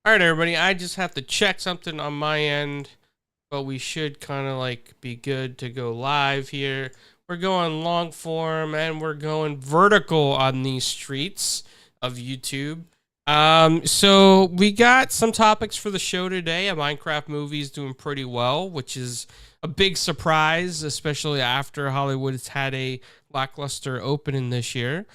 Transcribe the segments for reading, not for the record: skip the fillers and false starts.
All right, everybody. I just have to check something on my end, but we should kind of like be good to go live here. We're going long form and we're going vertical on these streets of YouTube. So we got some topics for the show today. A Minecraft movie is doing pretty well, which is a big surprise, especially after Hollywood has had a lackluster opening this year.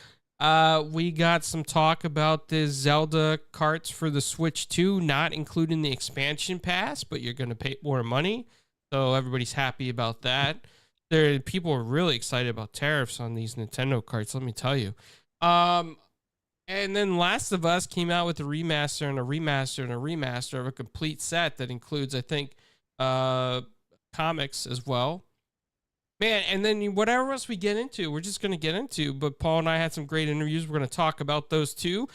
We got some talk about the Zelda carts for the Switch 2, not including the expansion pass, but you're going to pay more money. So everybody's happy about that. People are really excited about tariffs on these Nintendo carts, let me tell you. And then Last of Us came out with a remaster and a remaster and a remaster of a complete set that includes, I think, comics as well. Man, and then whatever else we get into, we're just going to get into. But Paul and I had some great interviews. We're going to talk about those too.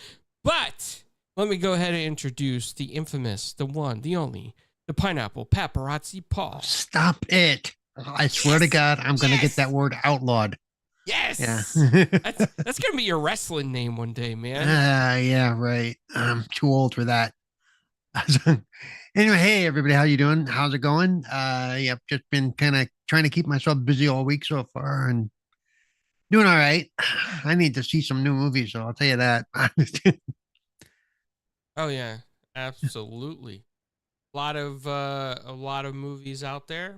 But let me go ahead and introduce the infamous, the one, the only, the pineapple paparazzi Paul. Stop it. I swear to God, I'm going to get that word outlawed. Yes. Yeah. that's going to be your wrestling name one day, man. Yeah, right. I'm too old for that. Anyway, hey everybody, how you doing? How's it going? Yeah, I've just been kind of trying to keep myself busy all week so far and doing all right. I need to see some new movies, so I'll tell you that. Oh yeah, absolutely. A lot of movies out there.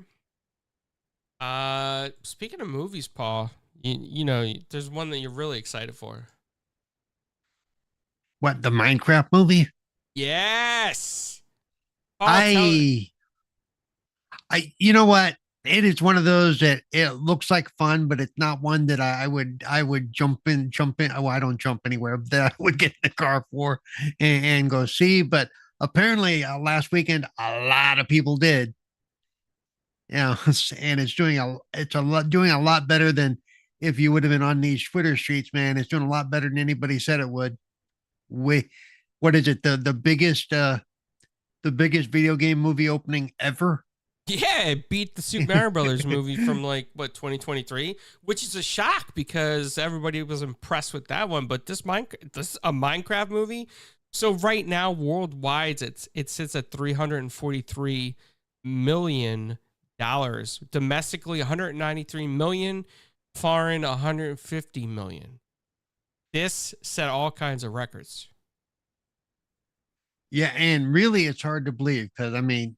Speaking of movies, Paul, you know, there's one that you're really excited for. What, the Minecraft movie? Yes. Paul, I you know what? It is one of those that it looks like fun, but it's not one that I would jump in. Oh, I don't jump anywhere that I would get in the car for and go see. But apparently, last weekend a lot of people did. Yeah, and doing a lot better than if you would have been on these Twitter streets, man. It's doing a lot better than anybody said it would. We, what is it? The biggest video game movie opening ever. Yeah, it beat the Super Mario Brothers movie from like what 2023, which is a shock because everybody was impressed with that one. But this a Minecraft movie. So right now, worldwide, it sits at $343 million. Domestically, 193 million. Foreign, 150 million. This set all kinds of records. Yeah, and really, it's hard to believe because I mean,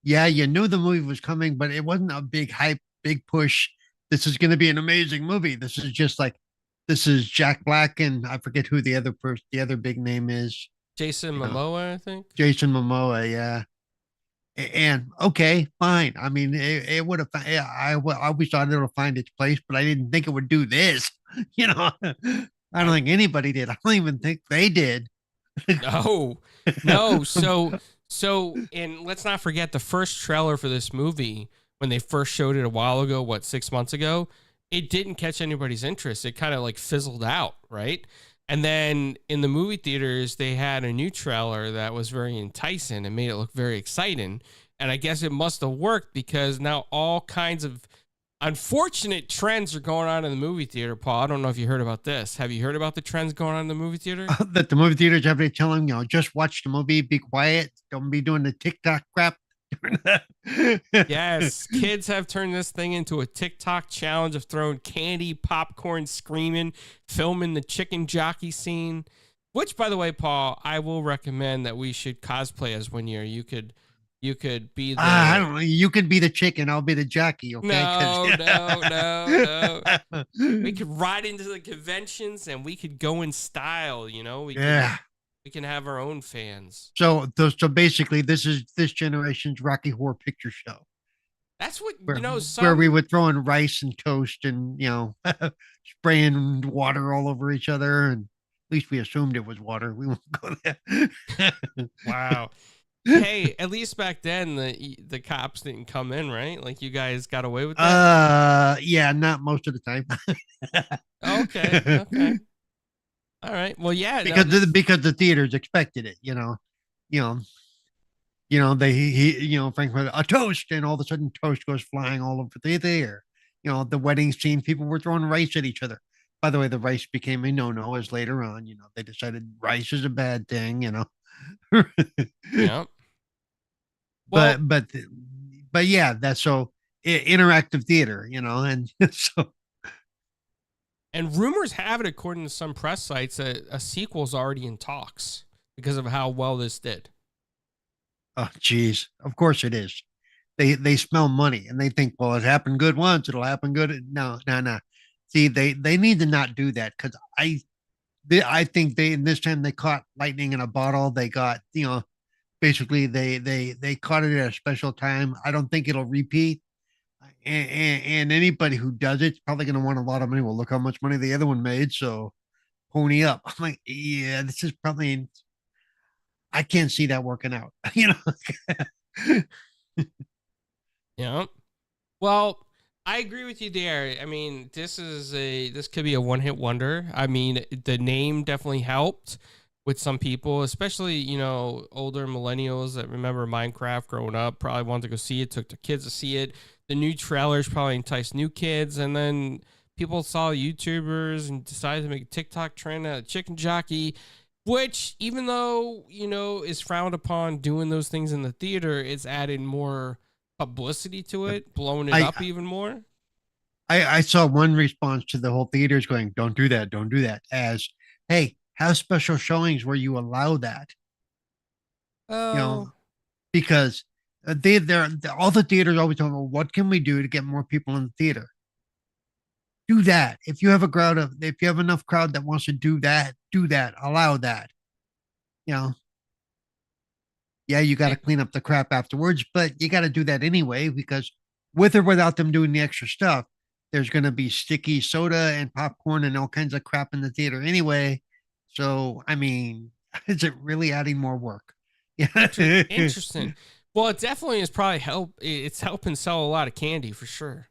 yeah, you knew the movie was coming, but it wasn't a big hype, big push. This is going to be an amazing movie. This is just like, this is Jack Black and I forget who the other big name is. Jason You know, Momoa, I think. Jason Momoa. Yeah, and okay, fine. I mean, it would have. Yeah, I always thought it would find its place, but I didn't think it would do this. You know, I don't I think anybody did. I don't even think they did. No, no. And let's not forget the first trailer for this movie when they first showed it a while ago, what, 6 months ago, it didn't catch anybody's interest. It kind of like fizzled out, right? And then in the movie theaters, they had a new trailer that was very enticing and made it look very exciting. And I guess it must have worked because now all kinds of unfortunate trends are going on in the movie theater, Paul. I don't know if you heard about this. Have you heard about the trends going on in the movie theater? That the movie theaters have to tell them, just watch the movie, be quiet, don't be doing the TikTok crap. Yes, kids have turned this thing into a TikTok challenge of throwing candy, popcorn, screaming, filming the chicken jockey scene. Which, by the way, Paul, I will recommend that we should cosplay as one year. You could be the. I don't know. You could be the chicken. I'll be the jockey. Okay. No. We could ride into the conventions and we could go in style. Yeah. We can have our own fans. So basically, this is this generation's Rocky Horror Picture Show. That's what Where, Some where we would throw in rice and toast and spraying water all over each other, and at least we assumed it was water. We won't go there. Wow. Hey, at least back then the cops didn't come in, right? Like you guys got away with that. Yeah, not most of the time. Okay. All right. Well, yeah, because the theaters expected it. You know, Frank went a toast, and all of a sudden toast goes flying all over the theater. The wedding scene, people were throwing rice at each other. By the way, the rice became a no-no as later on, they decided rice is a bad thing. Yeah. Well, but yeah, that's so interactive theater, and so and rumors have it, according to some press sites, that a sequel's already in talks because of how well this did. oh geez, of course it is. They smell money and they think, well, it happened good once, it'll happen good. No, no, no. See, they need to not do that because I think they this time they caught lightning in a bottle. They got basically they caught it at a special time. I don't think it'll repeat. And anybody who does it's probably going to want a lot of money. Well, look how much money the other one made. So pony up. I'm like, yeah, this is probably, I can't see that working out. Yeah. Well, I agree with you there. I mean, this could be a one-hit wonder. I mean, the name definitely helped with some people, especially, older millennials that remember Minecraft growing up, probably wanted to go see it, took their kids to see it. The new trailers probably enticed new kids, and then people saw YouTubers and decided to make a TikTok trend out of Chicken Jockey, which, even though, is frowned upon doing those things in the theater, it's added more publicity to it, blowing it I, up even more. I saw one response to the whole theaters going, don't do that. Don't do that. As, hey, have special showings where you allow that, you know, Oh, because they're all the theaters always talking about what can we do to get more people in the theater. Do that. If you have enough crowd that wants to do that, allow that. You know, yeah, you got to eh, clean up the crap afterwards, but you got to do that anyway because with or without them doing the extra stuff, there's going to be sticky soda and popcorn and all kinds of crap in the theater anyway. So, I mean, is it really adding more work? Yeah. interesting. Well, it definitely is probably It's helping sell a lot of candy for sure.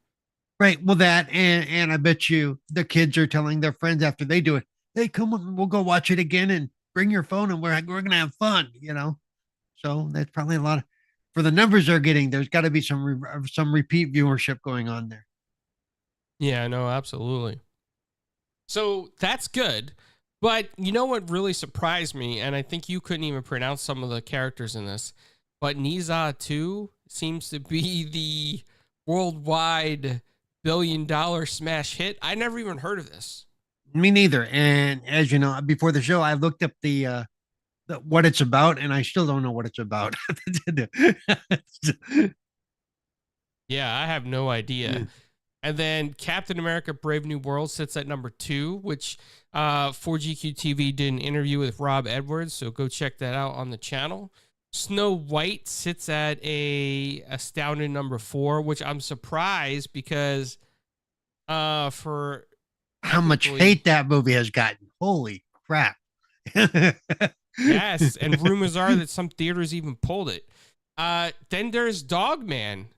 Right. Well, that and I bet you the kids are telling their friends after they do it, "Hey, come on, we'll go watch it again and bring your phone and we're gonna have fun." So that's probably a lot of for the numbers they're getting. There's got to be some repeat viewership going on there. Yeah, no, absolutely. So that's good. But you know what really surprised me, and I think you couldn't even pronounce some of the characters in this, but Niza 2 seems to be the worldwide $1 billion smash hit. I never even heard of this. Me neither. And as you know, before the show, I looked up what it's about, and I still don't know what it's about. Yeah, I have no idea. And then Captain America Brave New World sits at number 2, which 4GQ TV did an interview with Rob Edwards, so go check that out on the channel. Snow White sits at a astounding number 4, which I'm surprised because for How much technically, hate that movie has gotten. Holy crap. yes, and rumors are that some theaters even pulled it. Then there's Dogman,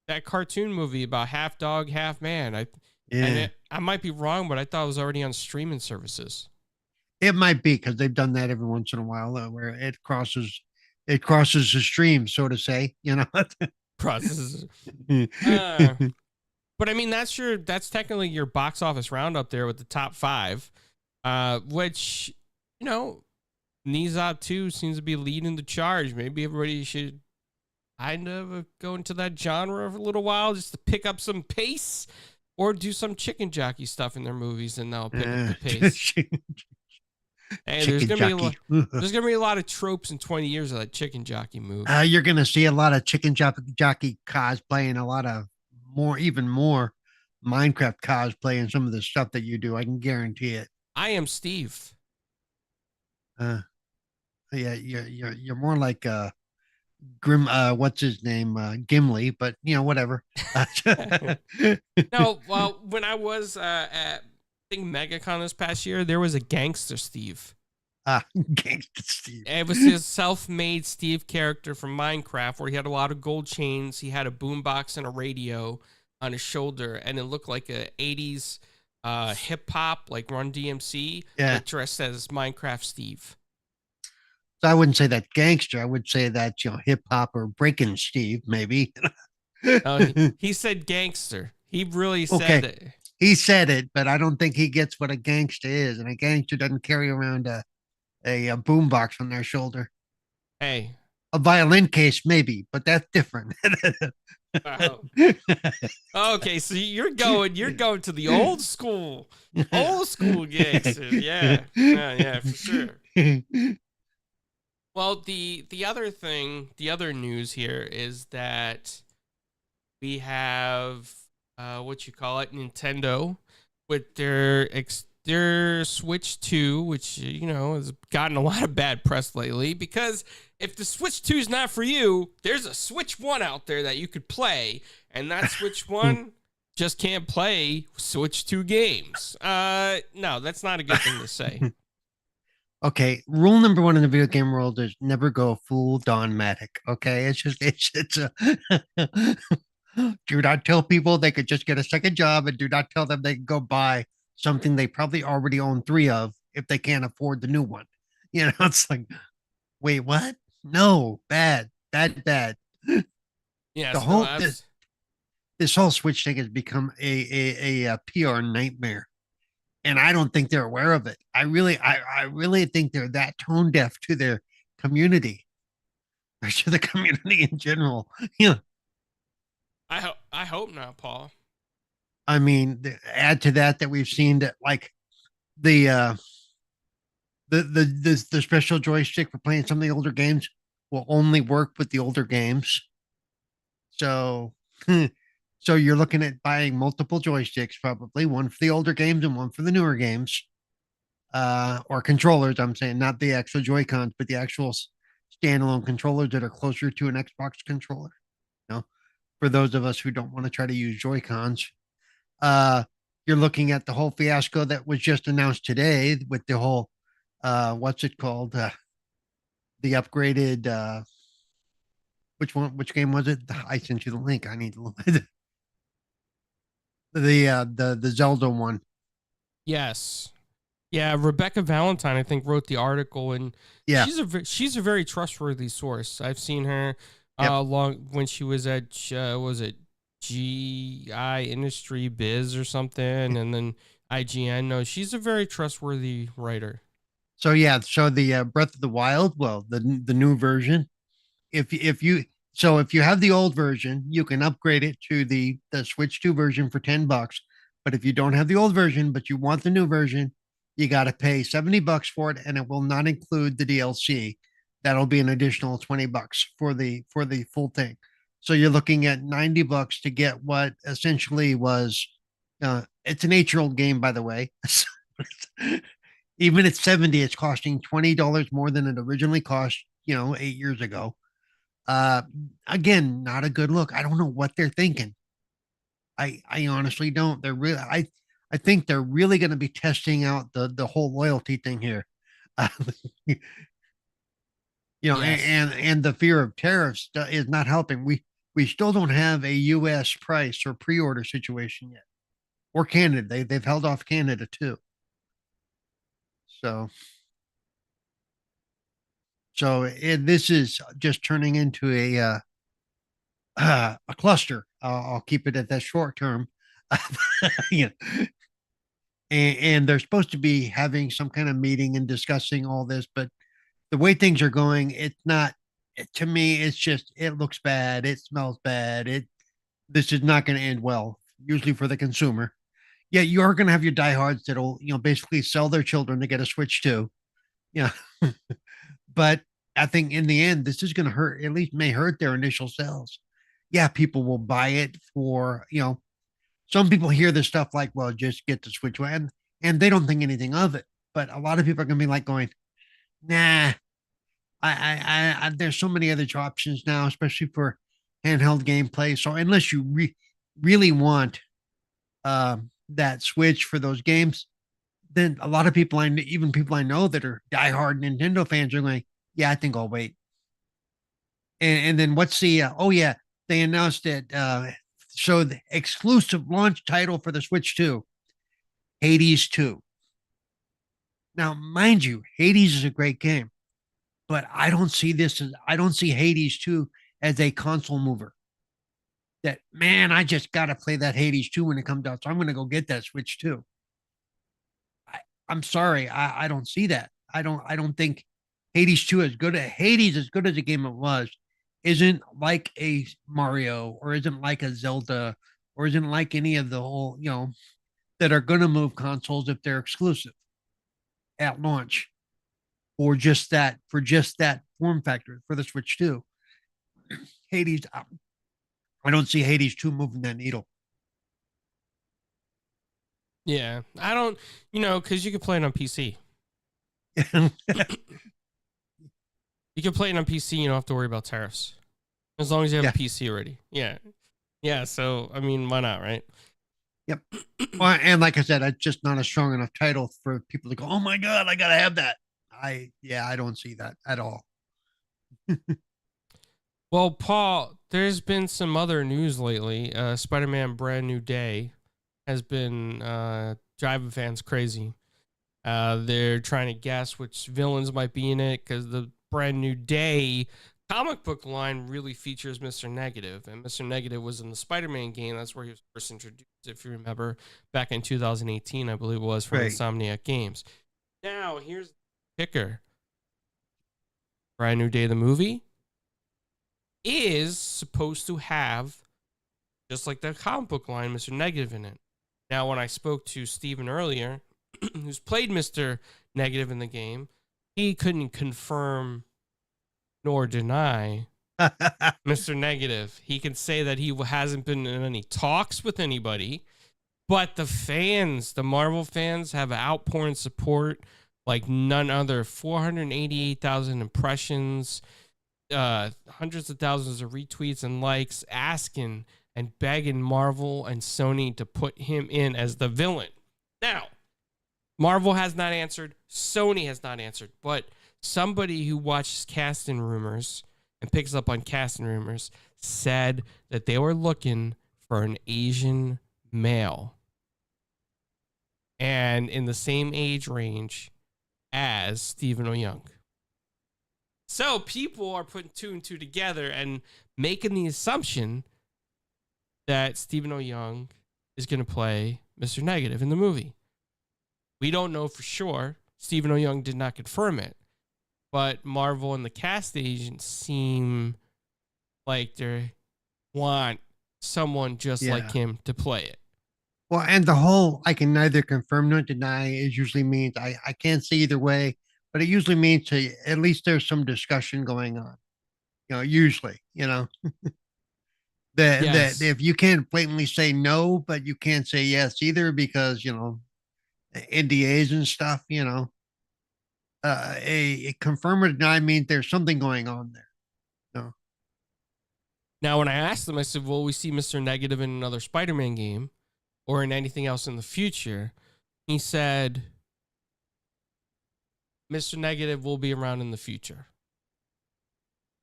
that cartoon movie about half dog, half man. Yeah. I might be wrong, but I thought it was already on streaming services. It might be because they've done that every once in a while where it crosses the stream, so to say. Processes. Uh, but I mean, that's technically your box office roundup there with the top 5, which, you know, Nizat 2 seems to be leading the charge. Maybe everybody should kind of go into that genre for a little while just to pick up some pace, or do some chicken jockey stuff in their movies and they'll pick up the pace. Hey, Chicken jockey. there's gonna be a lot of tropes in 20 years of that chicken jockey move. You're gonna see a lot of chicken jockey cosplay and a lot of even more Minecraft cosplay and some of the stuff that you do. I can guarantee it. I am Steve. Uh, yeah, you're more like Grim. What's his name? Gimli, but whatever. No, well, when I was at I think MegaCon this past year, there was a gangster Steve. Gangsta Steve. It was his self-made Steve character from Minecraft, where he had a lot of gold chains. He had a boombox and a radio on his shoulder, and it looked like a '80s hip hop, like Run DMC, Yeah. but dressed as Minecraft Steve. So I wouldn't say that gangster. I would say that hip hop or breaking Steve maybe. He said gangster. He really said Okay. it. He said it, but I don't think he gets what a gangster is, and a gangster doesn't carry around a boombox on their shoulder. Hey. A violin case, maybe, but that's different. Oh. Okay, so you're going to the old school gangsters. Yeah. Yeah, yeah, for sure. Well, the other thing, the other news here is that we have what you call it, Nintendo, with their Switch 2, which has gotten a lot of bad press lately. Because if the Switch 2 is not for you, there's a Switch 1 out there that you could play, and that Switch 1 just can't play Switch 2 games. No, that's not a good thing to say. Okay, rule number one in the video game world is never go full Don Matic. Okay, it's a do not tell people they could just get a second job, and do not tell them they can go buy something they probably already own three of if they can't afford the new one. It's like, wait, what? No, bad, bad, bad. The Yes, no, whole that's this whole Switch thing has become a PR nightmare, and I don't think they're aware of it. I really think they're that tone deaf to their community, or to the community in general. I hope not, Paul. I mean, add to that we've seen that, like, the the special joystick for playing some of the older games will only work with the older games. So, so you're looking at buying multiple joysticks, probably one for the older games and one for the newer games, or controllers. I'm saying not the actual Joy Cons, but the actual standalone controllers that are closer to an Xbox controller. You know, for those of us who don't want to try to use Joy Cons, uh, you're looking at the whole fiasco that was just announced today with the whole, what's it called? The upgraded, which game was it? I sent you the link. I need to look at the Zelda one. Yes. Yeah, Rebecca Valentine, I think, wrote the article, and Yeah. she's a very trustworthy source. I've seen her Yep. long when she was at was it GI Industry Biz or something, and then IGN. No, she's a very trustworthy writer. So yeah, so the Breath of the Wild, well, the new version. If you if you have the old version, you can upgrade it to the Switch 2 version for $10. But if you don't have the old version, but you want the new version, you got to pay $70 for it, and it will not include the DLC. That'll be an additional $20 for the full thing. So you're looking at $90 to get what essentially was, it's an 8-year old game, by the way. Even at 70, it's costing $20 more than it originally cost, 8 years ago. Uh, Again, not a good look. I don't know what they're thinking. I honestly don't. They're really, I think they're really going to be testing out the whole loyalty thing here. Uh, Yes. and the fear of tariffs is not helping. We still don't have a U.S. price or pre-order situation yet, or Canada. They've held off Canada too. So this is just turning into a cluster. I'll keep it at that short term. you know, and they're supposed to be having some kind of meeting and discussing all this, but the way things are going, it's not. To me, it's just, it looks bad. It smells bad. This is not going to end well. Usually for the consumer. Yeah, you are going to have your diehards that'll basically sell their children to get a Switch too. Yeah, but I think in the end, this is going to hurt. At least may hurt their initial sales. Yeah, people will buy it for some people hear this stuff like, well, just get the Switch one, and they don't think anything of it. But a lot of people are going to be like going, nah, there's so many other options now, especially for handheld gameplay. So unless you really want that Switch for those games, then a lot of people, even people I know that are diehard Nintendo fans, are going, yeah, I think I'll wait. And then what's the, oh yeah, they announced it. So the exclusive launch title for the Switch 2, Hades 2. Now, mind you, Hades is a great game, but I don't see Hades 2 as a console mover. That, man, I just got to play that Hades 2 when it comes out. So I'm going to go get that Switch 2. I'm sorry. I don't see that. I don't think Hades 2, as good as the game it was, isn't like a Mario or isn't like a Zelda or isn't like any of the whole, that are going to move consoles if they're exclusive at launch for just that form factor for the Switch 2. Hades, I don't see Hades 2 moving that needle. Yeah, I don't, because you can play it on PC. You can play it on PC. You don't have to worry about tariffs as long as you have a PC already. Yeah. Yeah. So, I mean, why not? Right. Yep. Well, and like I said, it's just not a strong enough title for people to go, oh my God, I got to have that. I don't see that at all. Well, Paul, there's been some other news lately. Spider-Man Brand New Day has been driving fans crazy. They're trying to guess which villains might be in it because the Brand New Day comic book line really features Mr. Negative, and Mr. Negative was in the Spider-Man game. That's where he was first introduced, if you remember, back in 2018, I believe it was, from Insomniac Games. Now, here's the kicker. Brand New Day, the movie, is supposed to have, just like the comic book line, Mr. Negative in it. Now, when I spoke to Steven earlier, who's played Mr. Negative in the game, he couldn't confirm nor deny Mr. Negative. He can say that he hasn't been in any talks with anybody, but the fans, the Marvel fans, have outpouring support like none other. 488,000 impressions, hundreds of thousands of retweets and likes, asking and begging Marvel and Sony to put him in as the villain. Now, Marvel has not answered, Sony has not answered, but somebody who watches casting rumors and picks up on casting rumors said that they were looking for an Asian male and in the same age range as Stephen O'Young. So people are putting two and two together and making the assumption that Stephen O'Young is going to play Mr. Negative in the movie. We don't know for sure. Stephen O'Young did not confirm it. But Marvel and the cast agents seem like they want someone just like him to play it. Well, and the whole I can neither confirm nor deny is usually means I can't say either way, but it usually means at least there's some discussion going on. Usually, that if you can't blatantly say no, but you can't say yes either because, NDAs and stuff, a confirm or deny means there's something going on there. No. Now, when I asked them, I said, "Will we see Mr. Negative in another Spider-Man game or in anything else in the future?" He said, "Mr. Negative will be around in the future."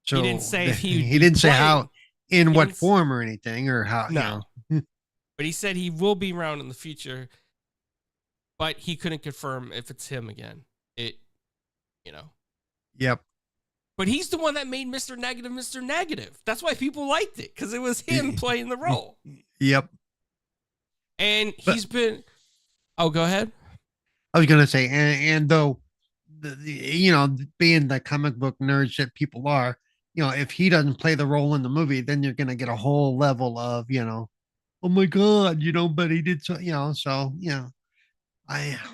So he didn't say he didn't say how, in what form or anything, or how. No, but he said he will be around in the future, but he couldn't confirm if it's him again. Yep. But he's the one that made Mr. Negative Mr. Negative. That's why people liked it, because it was him playing the role. Yep. And he's been. Oh, go ahead. I was gonna say, and though, being the comic book nerds that people are, if he doesn't play the role in the movie, then you're gonna get a whole level of, oh my God, but he did so,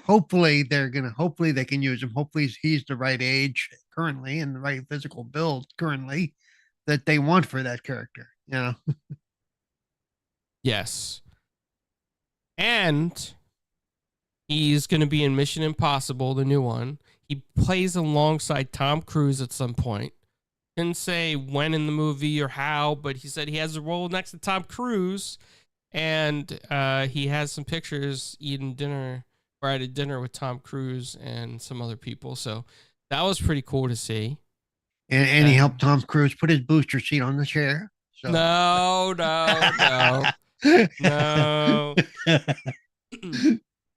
hopefully they can use him. Hopefully he's the right age currently and the right physical build currently that they want for that character. Yes. And he's going to be in Mission Impossible, the new one. He plays alongside Tom Cruise at some point. Didn't say when in the movie or how, but he said he has a role next to Tom Cruise. And he has some pictures eating dinner, or at a dinner with Tom Cruise and some other people. So that was pretty cool to see. And he helped Tom Cruise put his booster seat on the chair. So. No.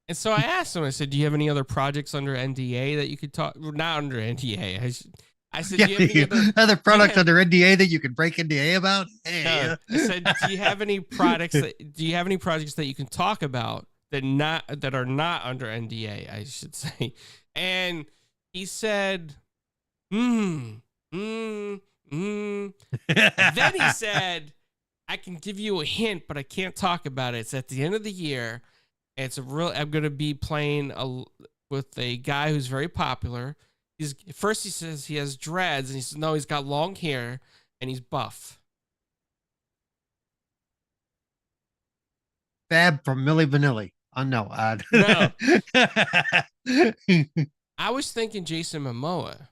And so I asked him, I said, "Do you have any other projects under NDA that you could talk?" Not under NDA. I said, "Do you have any other products under NDA that you could break NDA about?" Hey. No. I said, "Do you have any projects that you can talk about that are not under NDA?" I should say. And he said, Mm, mm, mm. And then he said, I can give you a hint, but I can't talk about it. It's at the end of the year. It's a real. I'm gonna be playing with a guy who's very popular. He's first he says he has dreads, and he says no, he's got long hair and he's buff. Fab from Milli Vanilli. Oh no. No, I was thinking Jason Momoa.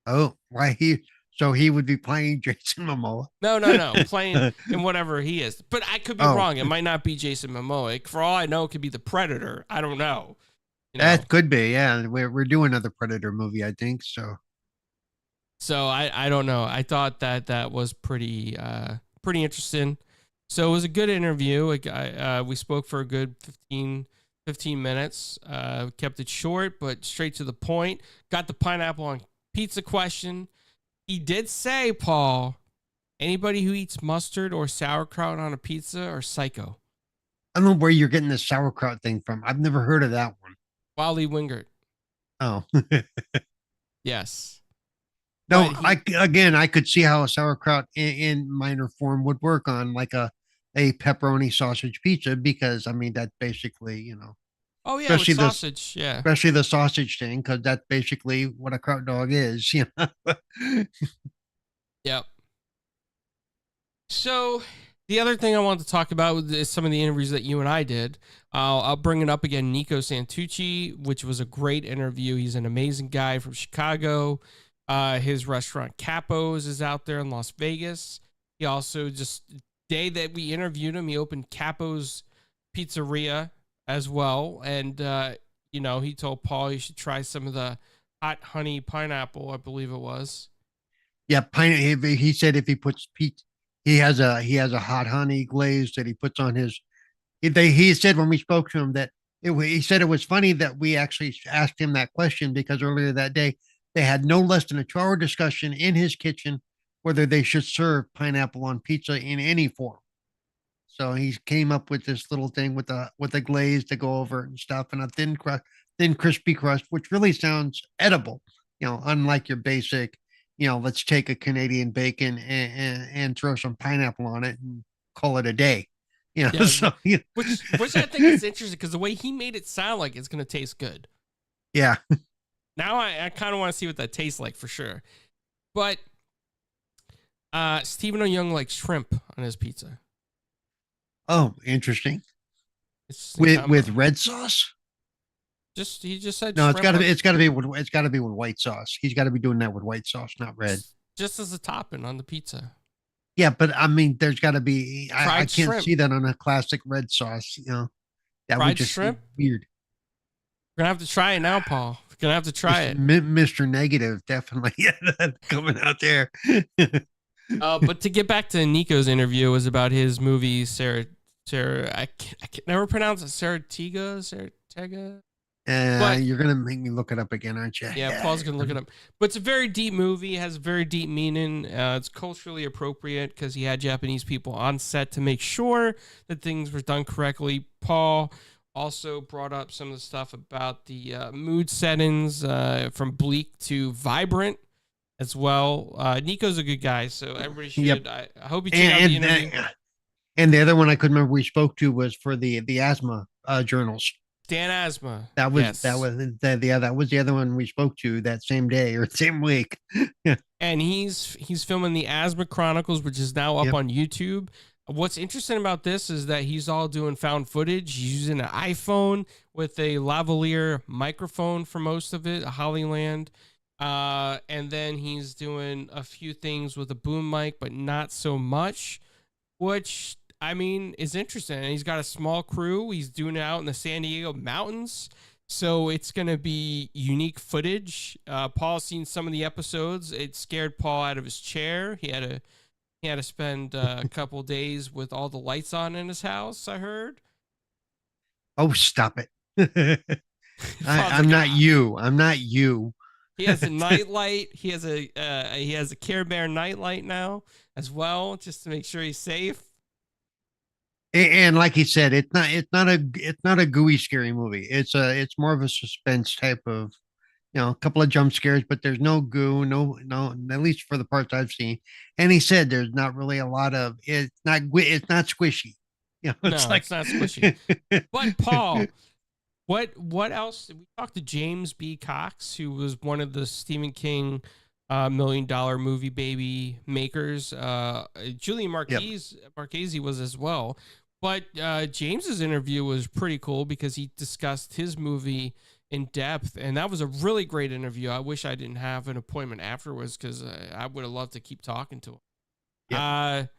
Oh, why he? So he would be playing Jason Momoa. No, no, no, playing in whatever he is. But I could be Oh, wrong. It might not be Jason Momoa. For all I know, it could be the Predator. I don't know. You know. that could be. Yeah, we're doing another Predator movie, I think. So So I don't know. I thought that was pretty interesting. So it was a good interview. We spoke for a good 15 minutes. Kept it short but straight to the point. Got the pineapple on pizza question. He did say, Paul, anybody who eats mustard or sauerkraut on a pizza are psycho. I don't know where you're getting this sauerkraut thing from. I've never heard of that one. Wally Wingert. Oh. Yes. No, But I again, I could see how a sauerkraut in minor form would work on like a pepperoni sausage pizza because I mean that's basically oh yeah, with especially this sausage. Yeah. especially the sausage thing because that's basically what a kraut dog is. Yep. So the other thing I wanted to talk about is some of the interviews that you and I did. I'll bring it up again. Nico Santucci, which was a great interview. He's an amazing guy from Chicago. His restaurant Capos is out there in Las Vegas. He also just day that we interviewed him, he opened Capos Pizzeria as well, and he told Paul you should try some of the hot honey pineapple, I believe it was. Yeah, he said if he puts pizza, he has a hot honey glaze that he puts on his. He said when we spoke to him that he said it was funny that we actually asked him that question because earlier that day they had no less than a 2 hour discussion in his kitchen whether they should serve pineapple on pizza in any form. So he came up with this little thing with a glaze to go over it and stuff, and a thin crispy crust, which really sounds edible. Unlike your basic, let's take a Canadian bacon and throw some pineapple on it and call it a day. Yeah, So which I think is interesting because the way he made it sound like it's gonna taste good. yeah. Now I kind of want to see what that tastes like for sure. But Stephen O'Young likes shrimp on his pizza. Oh, interesting. It's With red sauce. just he just said No, it's shrimp got to on, be with white sauce. He's got to be doing that with white sauce, not red. just as a topping on the pizza. Yeah, but I mean, there's got to be. I Fried can't shrimp. see that on a classic red sauce. That would Fried just seem shrimp. weird. We're gonna have to try it now, Paul. We're gonna have to try it. Mr. Negative, definitely coming out there. But to get back to Nico's interview, was about his movie Sarah. I can never pronounce it. Saratega. But You're gonna make me look it up again, aren't you? yeah, Paul's gonna look it up. But it's a very deep movie. Has very deep meaning. It's culturally appropriate because he had Japanese people on set to make sure that things were done correctly. Paul also brought up some of the stuff about the mood settings from bleak to vibrant as well. Nico's a good guy, so everybody should. Yep. I hope you check out the interview. And the other one I couldn't remember we spoke to was for the asthma journals. Dan Asma. That was Yes. that was the other one we spoke to that same day or same week. And he's filming the Asthma Chronicles, which is now up Yep. on YouTube. What's interesting about this is that he's all doing found footage. He's using an iPhone with a lavalier microphone for most of it, a Hollyland. And then he's doing a few things with a boom mic, but not so much, which I mean is interesting. And he's got a small crew. He's doing it out in the San Diego mountains. So it's going to be unique footage. Paul's seen some of the episodes. It scared Paul out of his chair. He had to spend a couple days with all the lights on in his house, I heard. Oh, stop it. Paul's I'm like, not "Ah." you. I'm not you. He has a nightlight. He has a Care Bear nightlight now as well, just to make sure he's safe. And like he said, it's not a gooey scary movie. It's more of a suspense type of a couple of jump scares, but there's no goo, no, at least for the parts I've seen. And he said there's not really a lot of it's not squishy. It's No, like it's not squishy. But Paul, what else? We talked to James B. Cox, who was one of the Stephen King $1 million movie baby makers. Julian yep. Marchese was as well. But James's interview was pretty cool because he discussed his movie in depth, and that was a really great interview. I wish I didn't have an appointment afterwards because I would have loved to keep talking to him. Yep.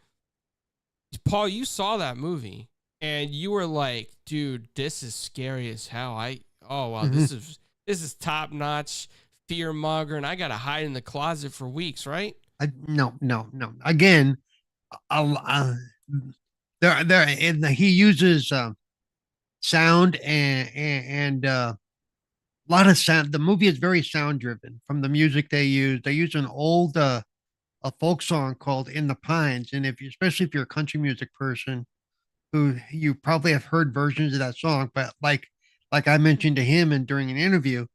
Paul, you saw that movie and you were like, dude, this is scary as hell. Oh wow, Mhm. this is top notch fear monger, and I gotta hide in the closet for weeks, right? No. Again, uh, he uses sound and a lot of sound. The movie is very sound driven from the music they use. They use an old a folk song called "In the Pines," and if you, especially if you're a country music person, who you probably have heard versions of that song, but like I mentioned to him and during an interview,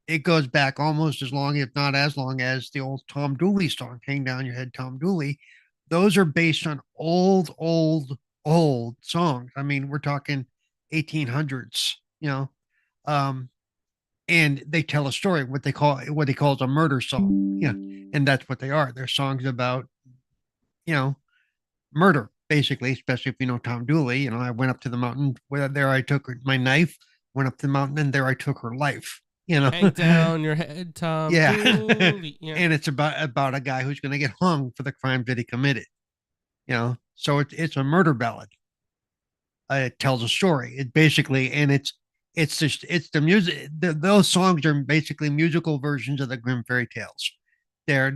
it goes back almost as long, if not as long, as the old Tom Dooley song, "Hang Down Your Head, Tom Dooley." Those are based on old songs. I mean, we're talking 1800s, um, and they tell a story, what he calls a murder song. Yeah, and that's what they are. They're songs about, you know, murder, basically, especially if you know Tom Dooley. I went up to the mountain where there I took my knife, went up to the mountain, and there I took her life. Hang down your head, Tom Yeah. Dooley. Yeah. And it's about a guy who's going to get hung for the crimes that he committed. So it's a murder ballad. It tells a story. It basically, and it's the music. Those songs are basically musical versions of the Grimm fairy tales. They're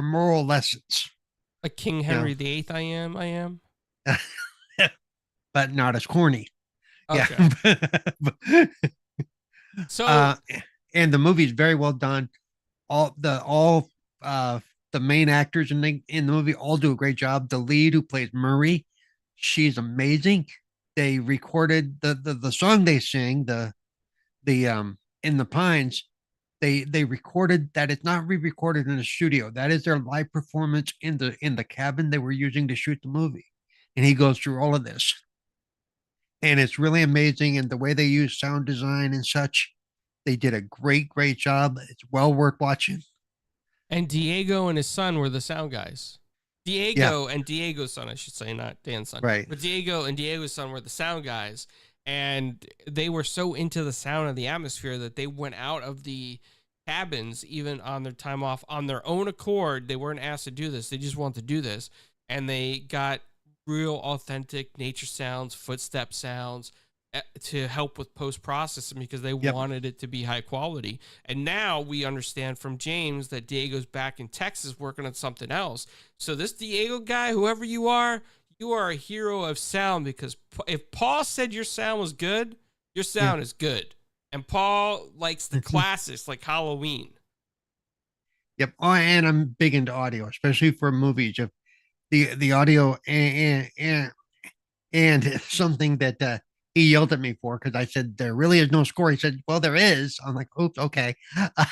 moral lessons. Like King You know, Henry VIII, I am. but not as corny. Yeah. Okay. uh, So and the movie is very well done. All uh the main actors in the movie all do a great job. The lead who plays Murray, she's amazing. They recorded the song they sing, the In the Pines. They recorded that. It's not re-recorded in the studio. That is their live performance in the cabin they were using to shoot the movie. And he goes through all of this. And it's really amazing. And the way they use sound design and such, they did a great job. It's well worth watching. and Diego and his son were the sound guys. Yeah, Diego and Diego's son, I should say, not Dan's son. right. But Diego and Diego's son were the sound guys. And they were so into the sound of the atmosphere that they went out of the cabins, even on their time off, on their own accord. They weren't asked to do this. They just wanted to do this. And they got real authentic nature sounds, footstep sounds, to help with post processing because they Yep. wanted it to be high quality. And now we understand from James that Diego's back in Texas working on something else. So this Diego guy, whoever you are a hero of sound because if Paul said your sound was good, your Yeah. sound is good. And Paul likes the classics like Halloween. Yep. Oh, and I'm big into audio, especially for movies. If the audio and something that he yelled at me for because I said there really is no score. He said, "Well, there is." I'm like, "Oops, okay."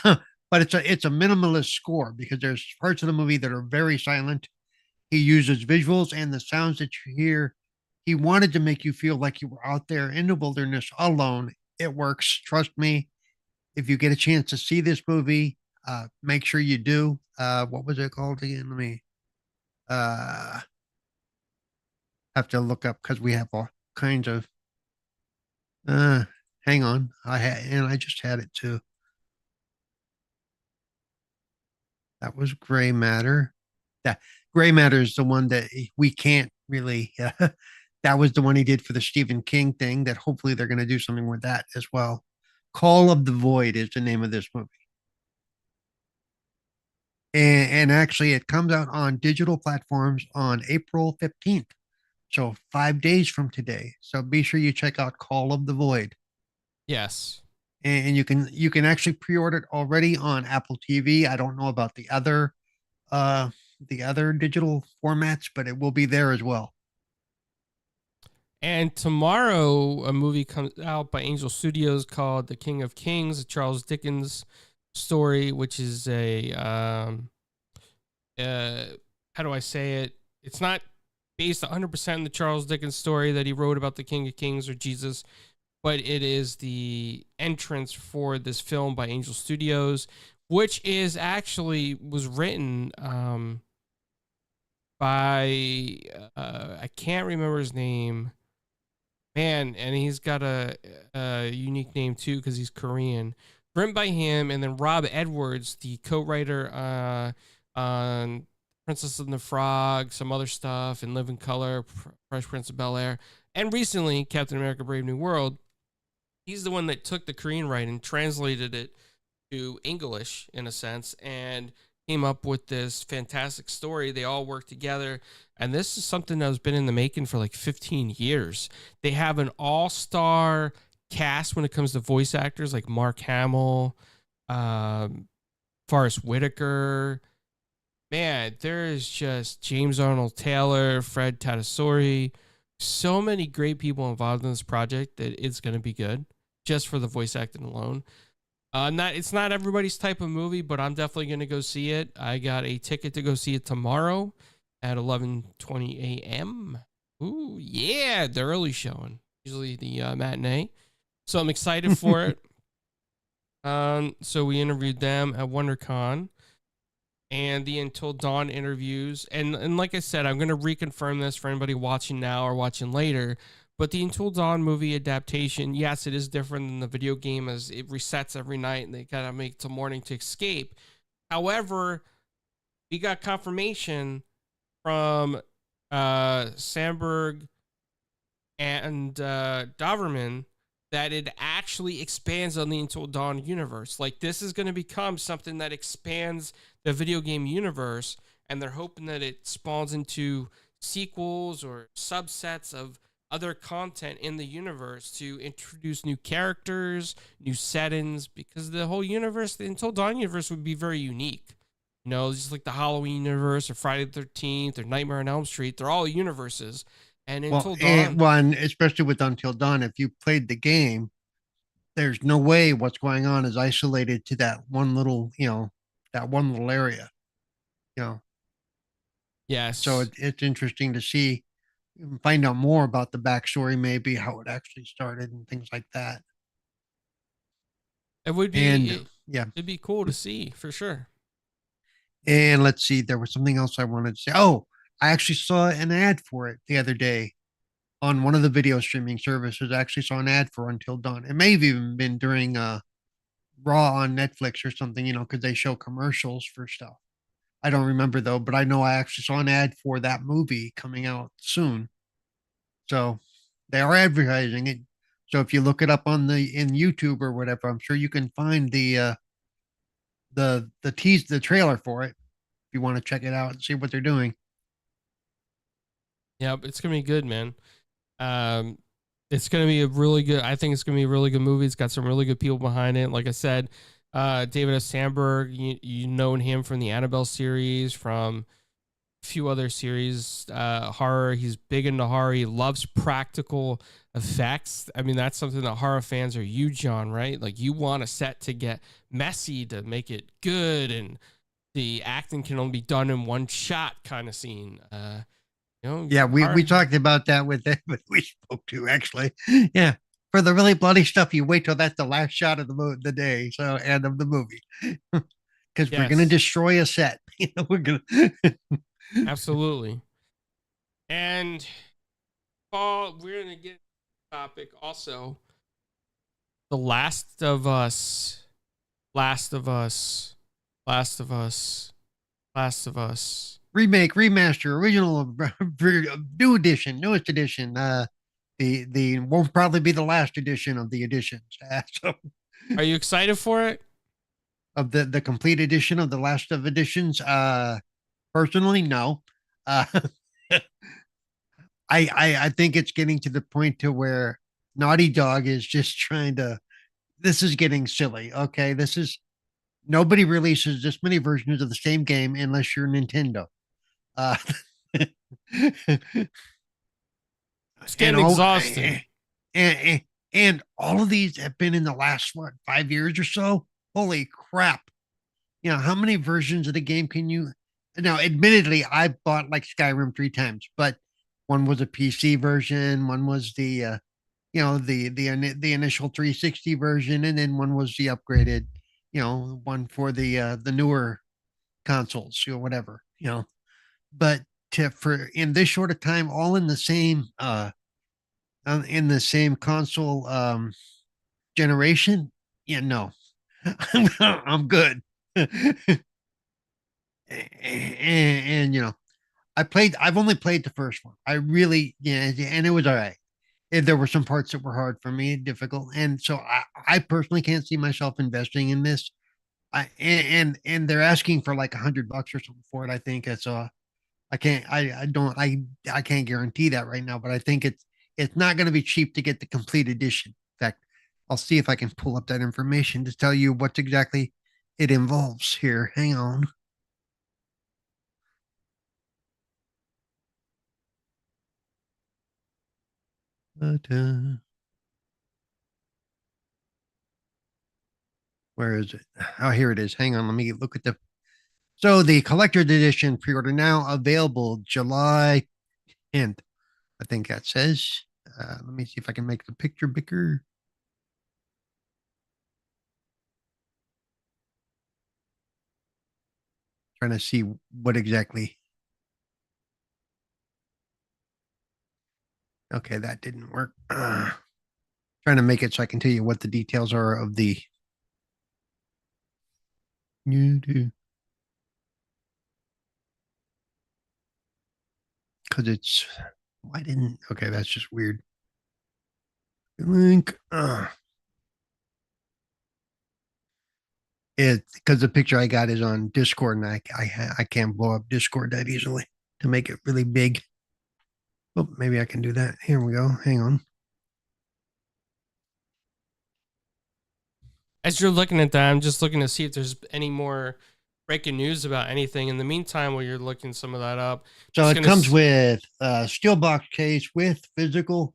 But it's a minimalist score because there's parts of the movie that are very silent. He uses visuals and the sounds that you hear. He wanted to make you feel like you were out there in the wilderness alone. It works. Trust me. If you get a chance to see this movie, make sure you do. What was it called again? Let me uh, have to look up because we have all kinds of. Uh, Hang on, I just had it too. That was Gray Matter. Yeah, Gray Matter is the one that we can't really. That was the one he did for the Stephen King thing. That hopefully they're going to do something with that as well. Call of the Void is the name of this movie. And actually, it comes out on digital platforms on April 15th. So 5 days from today. So be sure you check out Call of the Void. Yes. And you can actually pre-order it already on Apple TV. I don't know about the other digital formats, but it will be there as well. And tomorrow, a movie comes out by Angel Studios called The King of Kings, a Charles Dickens story, which is a uh, how do I say it? It's not based 100% on the Charles Dickens story that he wrote about the King of Kings or Jesus, but it is the entrance for this film by Angel Studios, which is actually was written by I can't remember his name, man, and he's got a unique name too because he's Korean. Written by him, and then Rob Edwards, the co-writer on Princess and the Frog, some other stuff, and Live in Color, Fresh Prince of Bel Air, and recently Captain America: Brave New World. He's the one that took the Korean right and translated it to English in a sense, and came up with this fantastic story. They all work together, and this is something that has been in the making for like 15 years. They have an all-star cast when it comes to voice actors, like Mark Hamill, Forrest Whitaker. Man, there is just James Arnold Taylor, Fred Tatasciore, so many great people involved in this project that it's going to be good just for the voice acting alone. Not It's not everybody's type of movie, but I'm definitely gonna go see it. I got a ticket to go see it tomorrow at 11:20 a.m. Ooh, yeah, the early showing, usually the matinee. So I'm excited for it. So we interviewed them at WonderCon and the Until Dawn interviews, and like I said, I'm gonna reconfirm this for anybody watching now or watching later. But the Until Dawn movie adaptation, yes, it is different than the video game as it resets every night and they gotta make till morning to escape. However, we got confirmation from Sandberg and Doverman that it actually expands on the Until Dawn universe. Like, this is going to become something that expands the video game universe, and they're hoping that it spawns into sequels or subsets of other content in the universe to introduce new characters, new settings, because the whole universe, the Until Dawn universe, would be very unique. You know, just like the Halloween universe or Friday the 13th or Nightmare on Elm Street, they're all universes. And Until Dawn, one, especially with Until Dawn, if you played the game, there's no way what's going on is isolated to that one little, that one little area, you know. So yes, it's interesting to see, find out more about the backstory, maybe how it actually started and things like that. it would be And yeah, it'd be cool to see for sure. and let's see, there was something else I wanted to say. Oh, I actually saw an ad for it the other day on one of the video streaming services. I actually saw an ad for Until Dawn. It may have even been during Raw on Netflix or something, because they show commercials for stuff. I don't remember though, but I know I actually saw an ad for that movie coming out soon. So they are advertising it. So if you look it up on in YouTube or whatever, I'm sure you can find the trailer for it if you want to check it out and see what they're doing. Yep, it's gonna be good, man. Um, it's gonna be a really good. I think it's gonna be a really good movie. It's got some really good people behind it. Like I said, David S. Sandberg, you known him from the Annabelle series, from a few other series, horror. He's big into horror. He loves practical effects. I mean, that's something that horror fans are huge on, right? Like, you want a set to get messy to make it good, and the acting can only be done in one shot kind of scene. Yeah, we Horror. talked about that with them, but we spoke to actually. Yeah. For the really bloody stuff, you wait till that's the last shot of the day, so and of the movie. Because we're gonna Yes, destroy a set. We're gonna absolutely. And Paul, we're gonna get topic also. The Last of Us, Last of Us, Last of Us, Last of Us. remake, remaster, original, new edition, newest edition. The won't probably be the last edition of the editions. So Are you excited for it? of the complete edition of the last of editions. Personally, no. Uh, I think it's getting to the point to where Naughty Dog is just trying to. This is getting silly. Okay, this is nobody releases this many versions of the same game unless you're Nintendo. Uh, It's and getting all exhausting. and, and all of these have been in the last what 5 years or so. Holy crap! You know how many versions of the game can you? Now, admittedly, I bought like Skyrim 3 times, but one was a PC version, one was the the initial 360 version, and then one was the upgraded, one for the newer consoles, whatever, But for in this short of time, all in the same console generation, yeah, no, I'm good. And I've only played the first one. I really, yeah, and it was all right. There were some parts that were hard for me, difficult, and so I personally can't see myself investing in this. And they're asking for like $100 or something for it. I think so. I can't. I don't. I can't guarantee that right now, but I think it's not going to be cheap to get the complete edition. In fact, I'll see if I can pull up that information to tell you what exactly it involves. Here, hang on. But, where is it? Oh, here it is. Hang on. Let me look at the. So the collector's edition pre-order now available July 10th. I think that says. Let me see if I can make the picture bigger. Trying to see what exactly. Okay, that didn't work. Trying to make it so I can tell you what the details are of the. Because it's. Why didn't. Okay, that's just weird. Link. It because the picture I got is on Discord, and I can't blow up Discord that easily to make it really big. Oh, maybe I can do that. Here we go. Hang on. As you're looking at that, I'm just looking to see if there's any more breaking news about anything. In the meantime, while you're looking some of that up, So just it gonna comes with a steel box case with physical.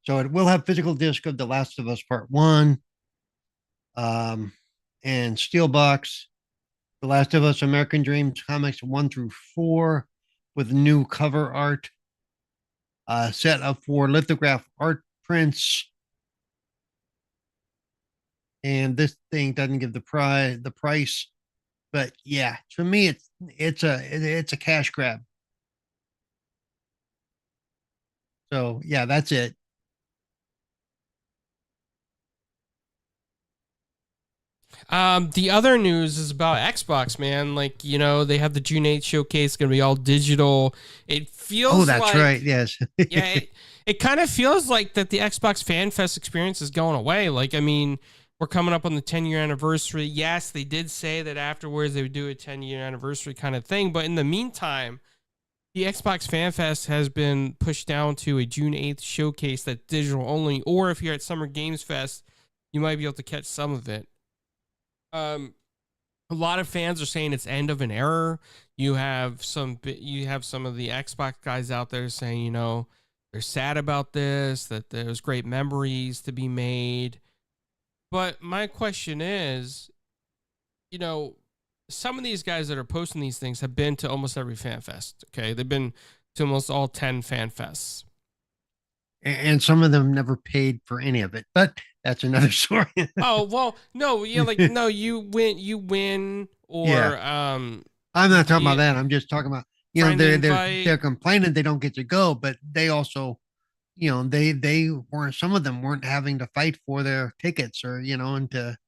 So it will have physical disc of The Last of Us Part One, um, and steel box The Last of Us American Dreams comics 1 through 4 with new cover art, set of 4 lithograph art prints. And this thing doesn't give the price, but yeah, to me it's a cash grab. So yeah, that's it. The other news is about Xbox, man. Like, they have the June 8th showcase, gonna be all digital. It Oh, feels that's right. like, Yes. yeah, it kind of feels like that the Xbox Fan Fest experience is going away. Like, I mean, we're coming up on the 10-year anniversary. Yes, they did say that afterwards they would do a 10-year anniversary kind of thing, but in the meantime, the Xbox Fan Fest has been pushed down to a June 8th showcase that's digital only, or if you're at Summer Games Fest, you might be able to catch some of it. Um, a lot of fans are saying it's end of an era. You have some of the Xbox guys out there saying, they're sad about this, that there's great memories to be made. But my question is, you know, some of these guys that are posting these things have been to almost every fan fest. Okay, they've been to almost all 10 fan fests. And some of them never paid for any of it, but that's another story. Oh well, no, yeah, like no, you win, Yeah, or I'm you not talking about get that. I'm just talking about friend they're invite. complaining they don't get to go, but they also they weren't, some of them weren't having to fight for their tickets, or and to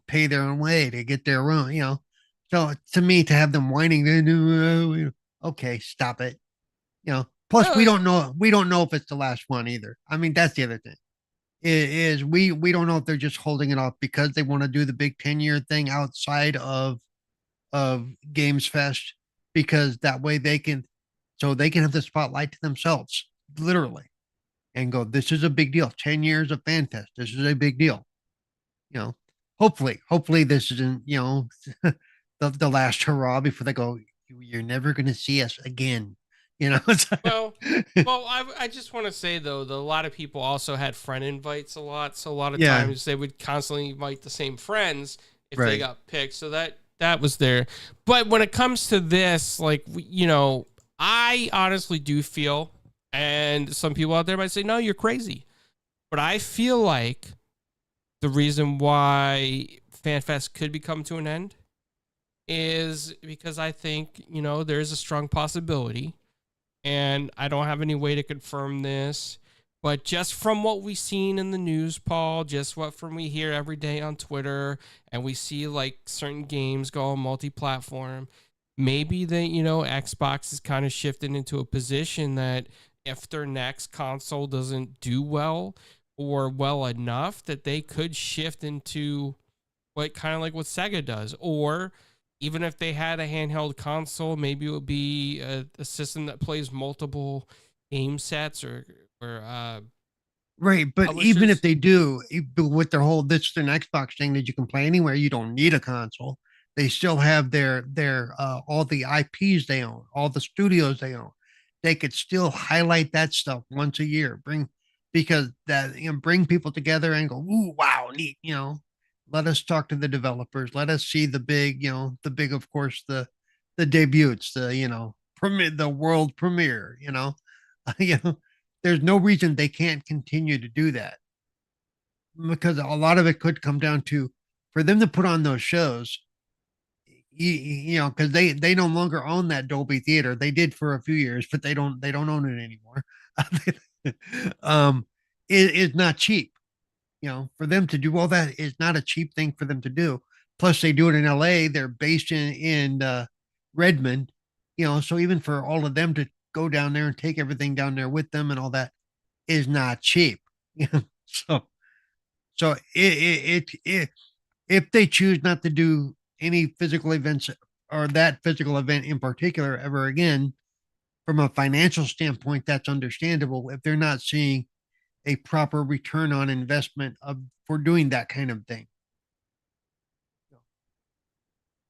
pay their own way to get their room. So to me, to have them whining, okay, stop it. Plus No, we don't know if it's the last one either. I mean, that's the other thing. Is we don't know if they're just holding it off because they want to do the big 10-year thing outside of Games Fest, because that way they can have the spotlight to themselves, literally, and go, this is a big deal. 10 years of Fan Fest. This is a big deal. You know, hopefully this isn't, the last hurrah before they go, you're never going to see us again. You know, it's Well, I just want to say though that a lot of people also had friend invites a lot, so a lot of yeah, times they would constantly invite the same friends if they right. got picked. So that was there. But when it comes to this, like I honestly do feel, and some people out there might say, "No, you're crazy," but I feel like the reason why FanFest could be come to an end is because I think there's a strong possibility, and I don't have any way to confirm this, but just from what we've seen in the news, Paul, just what from we hear every day on Twitter, and we see like certain games go on multi-platform, maybe Xbox is kind of shifting into a position that if their next console doesn't do well or well enough, that they could shift into what kind of like what Sega does, or even if they had a handheld console, maybe it would be a system that plays multiple game sets or Right, but even if publishers. they do, with their whole this is an Xbox thing that you can play anywhere, you don't need a console. They still have their all the IPs they own, all the studios they own. They could still highlight that stuff once a year, because that bring people together and go, ooh, wow, neat. Let us talk to the developers. Let us see the big, the big, of course, the debuts, the premiere, the world premiere. you know there's no reason they can't continue to do that, because a lot of it could come down to for them to put on those shows. Because they no longer own that Dolby Theater. They did for a few years, but they don't own it anymore. um, it is not cheap. For them to do all that is not a cheap thing for them to do. Plus, they do it in L.A. They're based in Redmond. So even for all of them to go down there and take everything down there with them and all that is not cheap. So it if they choose not to do any physical events or that physical event in particular ever again, from a financial standpoint, that's understandable. If they're not seeing a proper return on investment for doing that kind of thing.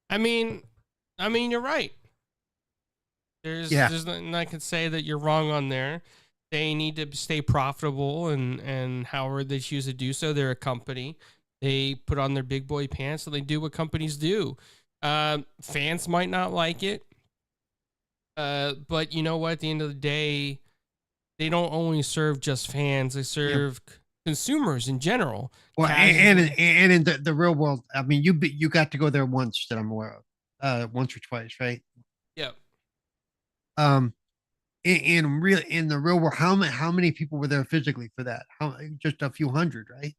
I mean, you're right. Yeah. There's nothing I can say that you're wrong on there. They need to stay profitable, and however they choose to do so, they're a company. They put on their big boy pants and they do what companies do. Fans might not like it, but you know what? At the end of the day, they don't only serve just fans; they Yeah. serve consumers in general. Well, Casual. and in the real world, I mean, you got to go there once that I'm aware of, once or twice, right? Yep. Um, in the real world, how many people were there physically for that? Just a few hundred, right?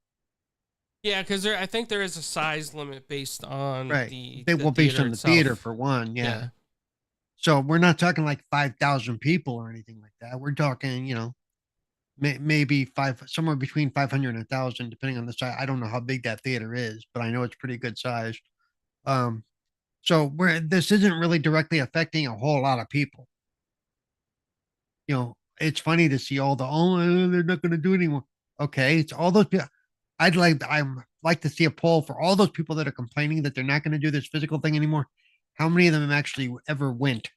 Yeah, because I think there is a size limit based on Right. the Based theater on the theater itself. for one, yeah. Yeah. So we're not talking like 5,000 people or anything like that. We're talking, maybe somewhere between 500 and 1,000, depending on the size. I don't know how big that theater is, but I know it's pretty good sized. Um, so this isn't really directly affecting a whole lot of people. It's funny to see all they're not going to do anymore. Okay, it's all those people. I'd like to see a poll for all those people that are complaining that they're not going to do this physical thing anymore. How many of them actually ever went?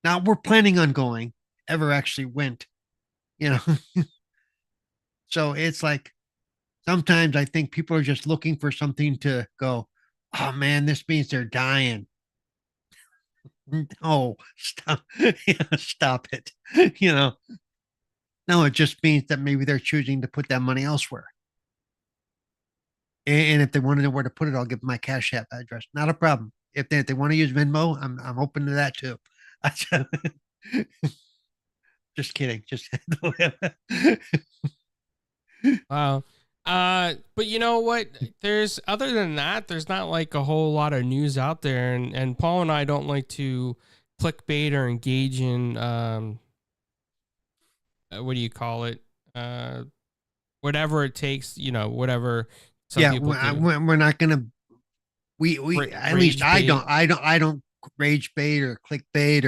Now we're planning on going. Ever actually went? You know. So it's like sometimes I think people are just looking for something to go. Oh man, this means they're dying. Oh, stop! Stop it. You know, no, it just means that maybe they're choosing to put that money elsewhere. And if they want to know where to put it, I'll give them my Cash App address. Not a problem. If they want to use Venmo, I'm open to that too. Just kidding. Just Wow. But you know what? There's other than that, there's not like a whole lot of news out there, and Paul and I don't like to clickbait or engage in what do you call it? Uh, Whatever it takes, whatever some yeah. people do. We're not gonna. We at least Rage bait. I don't rage bait or clickbait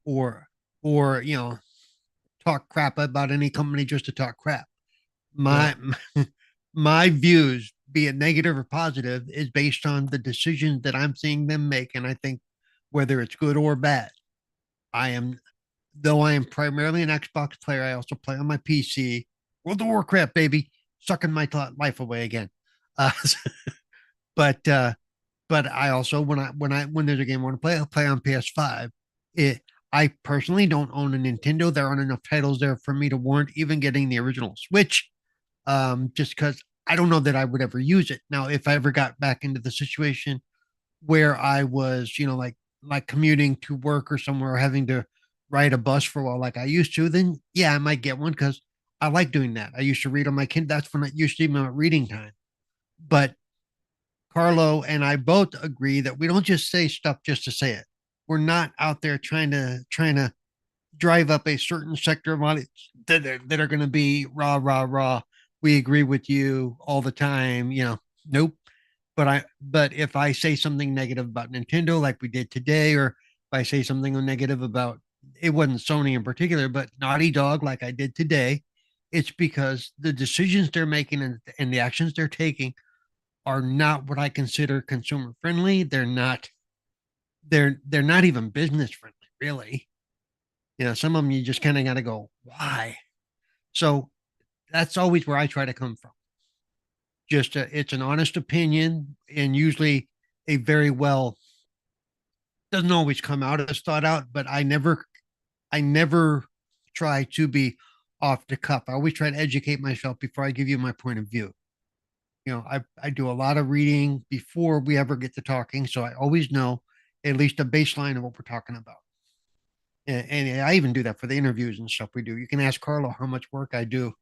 or or talk crap about any company just to talk crap. Yep. My my views, be it negative or positive, is based on the decisions that I'm seeing them make, and I think whether it's good or bad, I am though I am primarily an Xbox player, I also play on my PC. World of Warcraft, baby, sucking my life away again. Uh, but I also when there's a game I want to play, I'll play on PS5. It I personally don't own a Nintendo. There aren't enough titles there for me to warrant even getting the original Switch. Just because I don't know that I would ever use it. Now, if I ever got back into the situation where I was, like commuting to work or somewhere, or having to ride a bus for a while, like I used to, then yeah, I might get one because I like doing that. I used to read on my kind. That's when it used to be my reading time. But Carlo and I both agree that we don't just say stuff just to say it. We're not out there trying to drive up a certain sector of audience that are going to be rah rah rah. We agree with you all the time. Nope. But if I say something negative about Nintendo, like we did today, or if I say something negative about, it wasn't Sony in particular, but Naughty Dog, like I did today, it's because the decisions they're making and the actions they're taking are not what I consider consumer friendly. They're not even business friendly, really. Some of them you just kind of got to go, why? So that's always where I try to come from. It's an honest opinion, and usually a very well, doesn't always come out as thought out, but I never try to be off the cuff. I always try to educate myself before I give you my point of view. I do a lot of reading before we ever get to talking, so I always know at least a baseline of what we're talking about. And I even do that for the interviews and stuff we do. You can ask Carlo how much work I do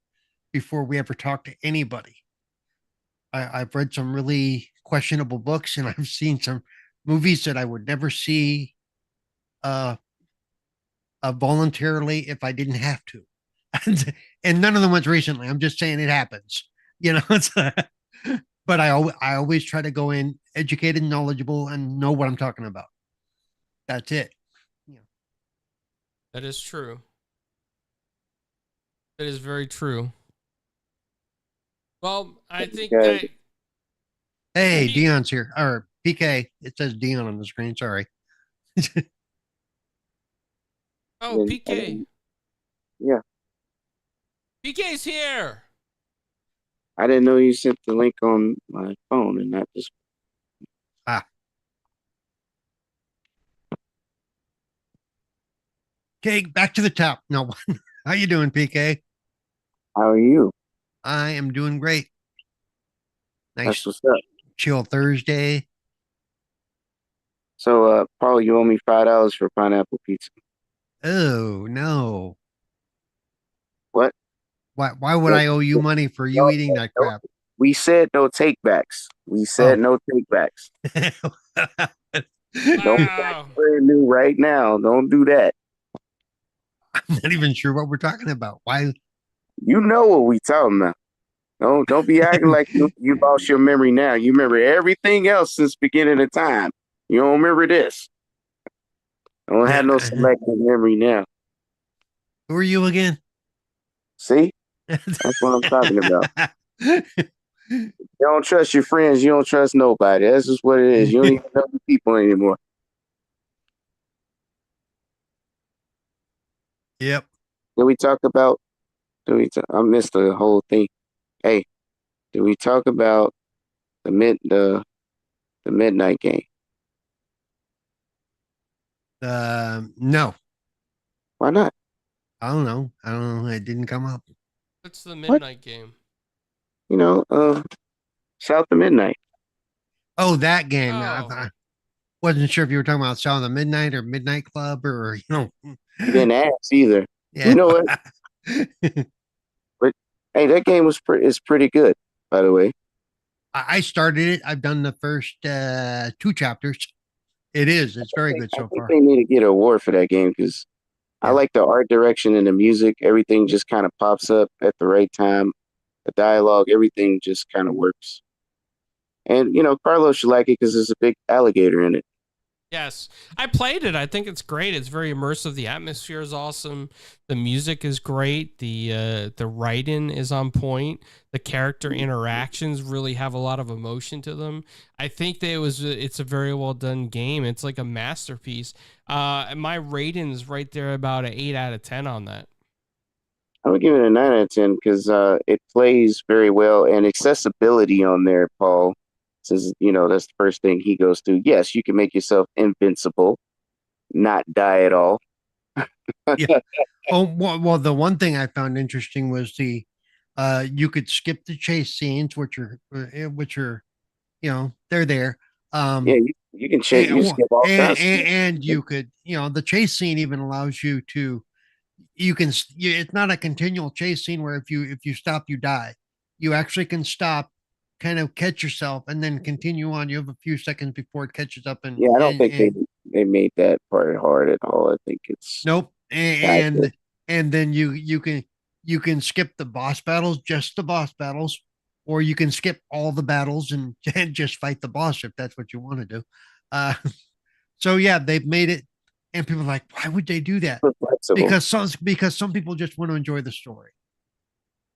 before we ever talk to anybody. I've read some really questionable books, and I've seen some movies that I would never see uh, voluntarily if I didn't have to. And none of them was recently. I'm just saying it happens. It's but I always try to go in educated, knowledgeable, and know what I'm talking about. That's it. That is true. That is very true. Well, I think Guys, that. Hey, Dion's here. Or PK. It says Dion on the screen. Sorry. Oh, PK. yeah, PK's here. I didn't know you sent the link on my phone and not just. Ah. Okay, back to the top. No, how you doing, PK? How are you? I am doing great. That's Nice what's up. chill Thursday. So, Paul, you owe me $5 for pineapple pizza. Oh no. What? Why would Look, I owe you look, money for you no, eating that no, crap? we said no takebacks. We Oh. said no takebacks. Don't be Wow. brand new right now. Don't do that. I'm not even sure what we're talking about. Why? You know what we talking about. Don't be acting like you lost your memory now. You remember everything else since beginning of time. You don't remember this. I don't have no selective memory now. Who are you again? See? That's what I'm talking about. You don't trust your friends, you don't trust nobody. That's just what it is. You don't even know the people anymore. Yep. Did we talk about I missed the whole thing. Hey, did we talk about the midnight game? No. Why not? I don't know. It didn't come up. What's the midnight game? You know, South of Midnight. Oh, that game. Oh. I wasn't sure if you were talking about Sound of Midnight or Midnight Club or You didn't ask either. Yeah. You know what? But hey, that game is pretty good, by the way. I started it. I've done the first 2 chapters. It's very good I so think far. they need to get an award for that game because I Yeah. like the art direction and the music. Everything just kind of pops up at the right time. The dialogue, everything just kind of works. And Carlos should like it because there's a big alligator in it. Yes, I played it. I think it's great. It's very immersive. The atmosphere is awesome. The music is great. The writing is on point. The character interactions really have a lot of emotion to them. I think that it's a very well done game. It's like a masterpiece. My rating is right there about an 8 out of 10 on that. I would give it a 9 out of 10 because it plays very well, and accessibility on there, Paul says, that's the first thing he goes to. Yes, you can make yourself invincible, not die at all. Yeah. Oh, well, the one thing I found interesting was you could skip the chase scenes, which are, they're there. Yeah, Um, you can change, and, you skip all kinds of stuff. and you could, the chase scene even allows you to, it's not a continual chase scene where if you stop, you die. You actually can stop, kind of catch yourself, and then continue on. You have a few seconds before it catches up, Yeah, I don't think and they made that part hard at all. I think it's nope. kind And then you can skip the boss battles, just the boss battles, or you can skip all the battles and just fight the boss if that's what you want to do. Uh, so yeah, they've made it, and people are like, why would they do that? flexible. Because some people just want to enjoy the story.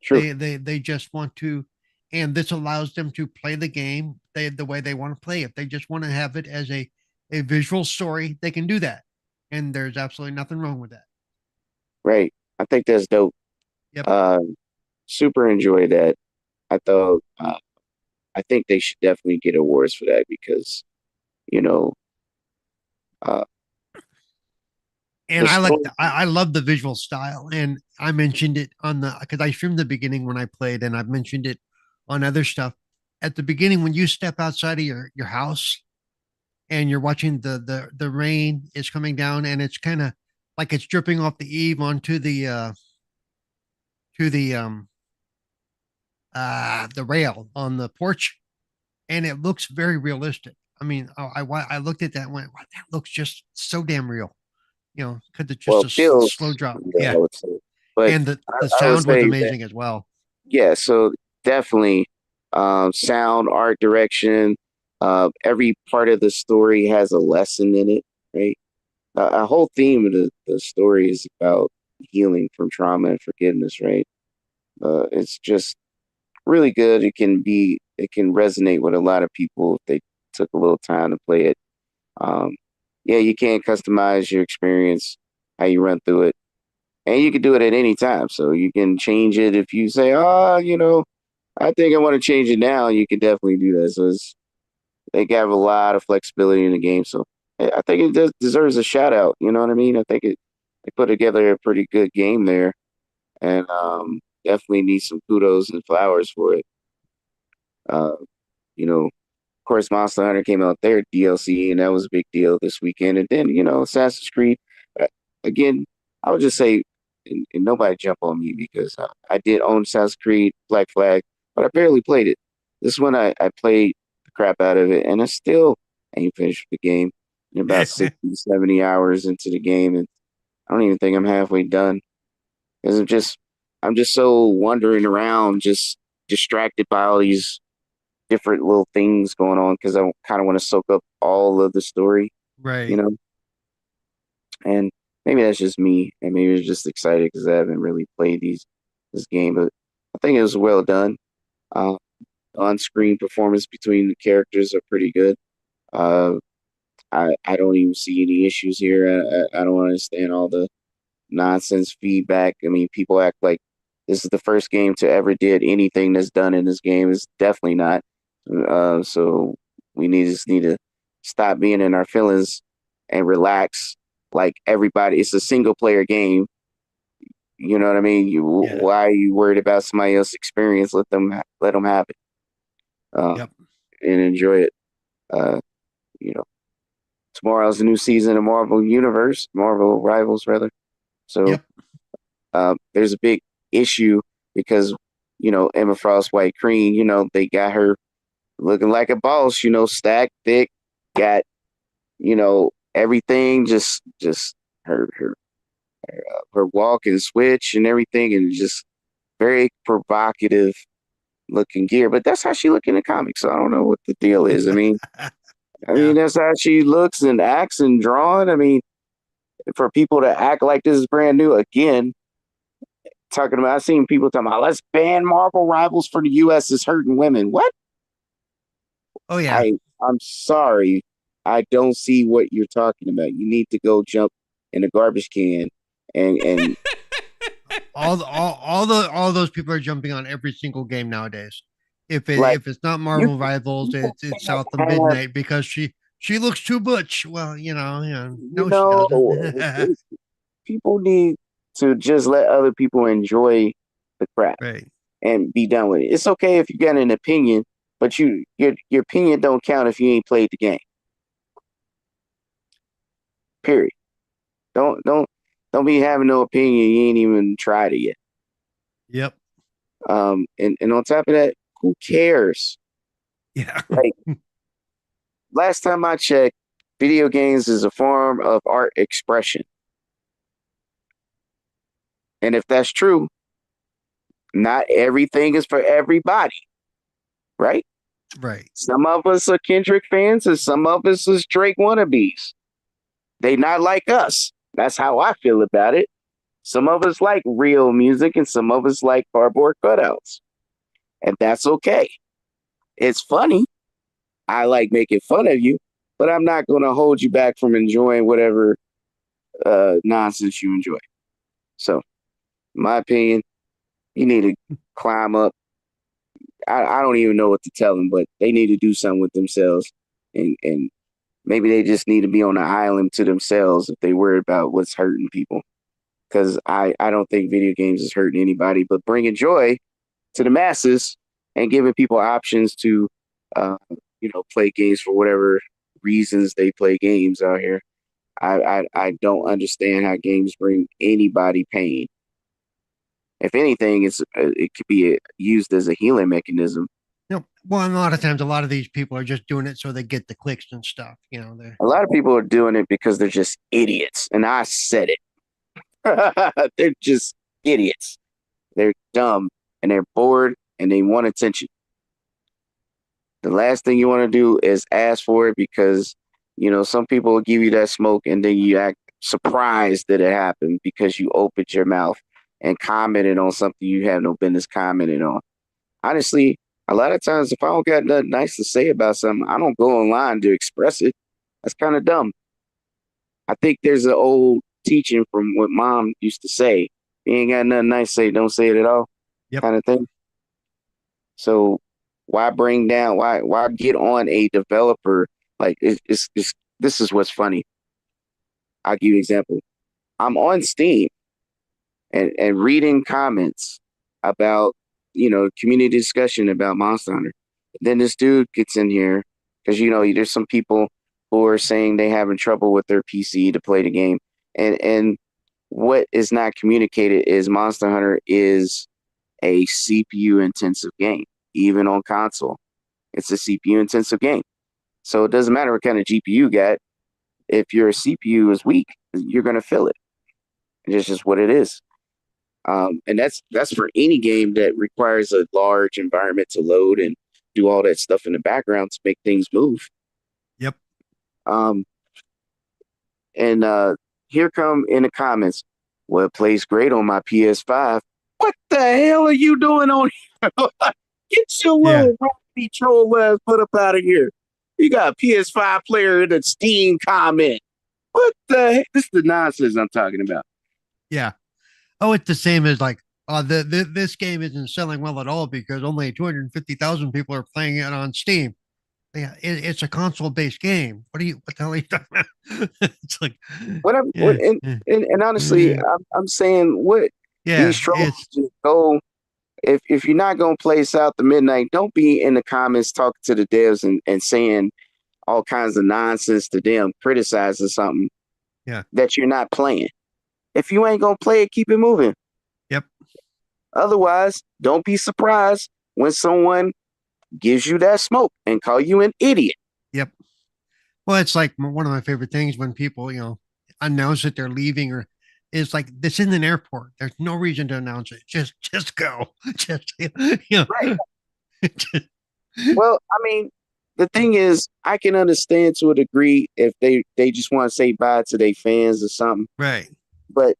True. They just want to, and this allows them to play the game the way they want to play. If they just want to have it as a visual story, they can do that, and there's absolutely nothing wrong with that. Right. I think that's dope. Yep. Super enjoy that. I thought I think they should definitely get awards for that because, you know, uh And the I like story. I love the visual style, and I mentioned it on the because I streamed the beginning when I played, and I've mentioned it on other stuff. At the beginning, when you step outside of your house and you're watching the rain is coming down, and it's kind of like it's dripping off the eave onto the rail on the porch, and it looks very realistic. I mean, I looked at that and went, wow, that looks just so damn real. Because it's Well, just it a feels, slow drop. yeah, I Yeah, would say. But and the I would sound was say that, amazing as well. yeah, so definitely sound, art direction, every part of the story has a lesson in it, right? A whole theme of the story is about healing from trauma and forgiveness, right? It's just really good. It can resonate with a lot of people if they took a little time to play it. Um, yeah, you can customize your experience, how you run through it, and you can do it at any time. So you can change it if you say, "Oh, I think I want to change it now." You can definitely do that. So they have a lot of flexibility in the game. So I think it deserves a shout out. You know what I mean? I think they put together a pretty good game there, and definitely need some kudos and flowers for it. Uh, of course, Monster Hunter came out their DLC, and that was a big deal this weekend. And then, Assassin's Creed. Uh, Again, I would just say, and nobody jump on me because I did own Assassin's Creed Black Flag, but I barely played it. This one I played the crap out of it, and I still ain't finished the game. In about 60, 70 hours into the game, and I don't even think I'm halfway done. Because I'm just so wandering around, just distracted by all these different little things going on because I kind of want to soak up all of the story, you Right. know. And maybe that's just me, and maybe it's just excited because I haven't really played this game, but I think it was well done. Uh, On-screen performance between the characters are pretty good. Uh, I don't even see any issues here. I don't understand all the nonsense feedback. I mean, people act like this is the first game to ever did anything that's done in this game. It's definitely not. So we just need to stop being in our feelings and relax. Like everybody, it's a single player game. You know what I mean? Yeah. Why are you worried about somebody else's experience? Let them have it Yep. and enjoy it. Uh, you know, Tomorrow's a new season of Marvel Rivals rather. So Yep. there's a big issue because Emma Frost White Queen, they got her looking like a boss, stacked thick, got everything just her walk and switch and everything, and just very provocative looking gear. But that's how she look in the comics. So I don't know what the deal is. I mean, I mean, that's how she looks and acts and drawn. I mean, for people to act like this is brand new again, talking about, I've seen people talking about, let's ban Marvel Rivals for the U.S. is hurting women. What? Oh yeah. I'm sorry. I don't see what you're talking about. You need to go jump in a garbage can and All those people are jumping on every single game nowadays. like If it's not you, Marvel Rivals, you it's can't South of have, Midnight because she looks too butch. Well, you no, she know, doesn't. people need to just let other people enjoy the crap Right. and be done with it. It's okay if you got an opinion, but your opinion don't count if you ain't played the game. Period. Don't be having no opinion. You ain't even tried it yet. Yep. And on top of that, who cares? Yeah. Like last time I checked, video games is a form of art expression. And if that's true, not everything is for everybody, right? Right. Some of us are Kendrick fans and some of us is Drake wannabes. They not like us. That's how I feel about it. Some of us like real music and some of us like cardboard cutouts. And that's okay. It's funny. I like making fun of you, but I'm not going to hold you back from enjoying whatever nonsense you enjoy. So, in my opinion, you need to climb up. I don't even know what to tell them, but they need to do something with themselves. And maybe they just need to be on an island to themselves if they worry about what's hurting people. Because I don't think video games is hurting anybody, but bringing joy to the masses and giving people options to, play games for whatever reasons they play games out here. I don't understand how games bring anybody pain. If anything, it could be used as a healing mechanism. Well, and a lot of times, a lot of these people are just doing it so they get the clicks and stuff. They're A lot of people are doing it because they're just idiots, and I said it. They're just idiots. They're dumb and they're bored and they want attention. The last thing you want to do is ask for it because, some people will give you that smoke and then you act surprised that it happened because you opened your mouth and commented on something you have no business commenting on. Honestly, a lot of times if I don't got nothing nice to say about something, I don't go online to express it. That's kind of dumb. I think there's an old teaching from what mom used to say. You ain't got nothing nice to say, don't say it at all. Yep. Kind of thing. So why get on a developer? Like this is what's funny. I'll give you an example. I'm on Steam and reading comments about, community discussion about Monster Hunter. Then this dude gets in here because, there's some people who are saying they having trouble with their PC to play the game. And what is not communicated is Monster Hunter is a CPU intensive game, even on console. It's a CPU intensive game. So it doesn't matter what kind of GPU you got. If your CPU is weak, you're going to feel it. It's just what it is. And that's for any game that requires a large environment to load and do all that stuff in the background to make things move. Yep. And here come in the comments, well, it plays great on my PS5. What the hell are you doing on here? Get your little Rocky troll ass put up out of here. You got a PS5 player in a Steam comment. What the heck? This is the nonsense I'm talking about. Yeah. Oh, it's the same as like, this game isn't selling well at all because only 250,000 people are playing it on Steam. Yeah, it's a console-based game. What the hell are you talking about? It's like, and honestly, I'm saying what these trolls just go. If you're not gonna play South of Midnight, don't be in the comments talking to the devs and saying all kinds of nonsense to them, criticizing something that you're not playing. If you ain't gonna play it, keep it moving. Yep. Otherwise, don't be surprised when someone gives you that smoke and call you an idiot. Yep. Well, it's like one of my favorite things when people, announce that they're leaving, or it's like this in an airport. There's no reason to announce it. Just go. Just Right. Well, I mean, the thing is, I can understand to a degree if they just want to say bye to their fans or something. Right. But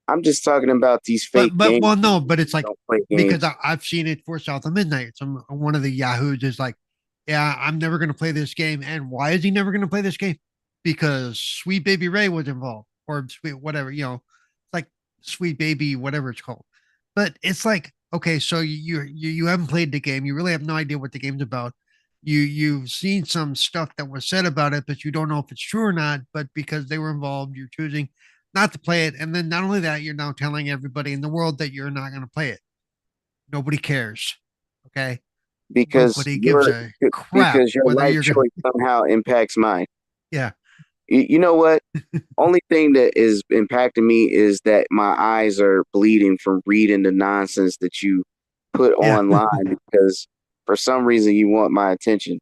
I'm just talking about these fake But games. well, no, but it's like Don't play because games. I've seen it for South of Midnight. Some one of the Yahoos is like, yeah, I'm never going to play this game. And why is he never going to play this game? Because Sweet Baby Ray was involved, or sweet whatever, like Sweet Baby, whatever it's called. But it's like, okay, so you haven't played the game. You really have no idea what the game's about. You've seen some stuff that was said about it, but you don't know if it's true or not. But because they were involved, you're choosing not to play it. And then not only that, you're now telling everybody in the world that you're not going to play it. Nobody cares. Okay. because Nobody gives your a crap because your whether life you're going choice somehow impacts mine. yeah. You know what? Only thing that is impacting me is that my eyes are bleeding from reading the nonsense that you put Yeah. online because for some reason you want my attention.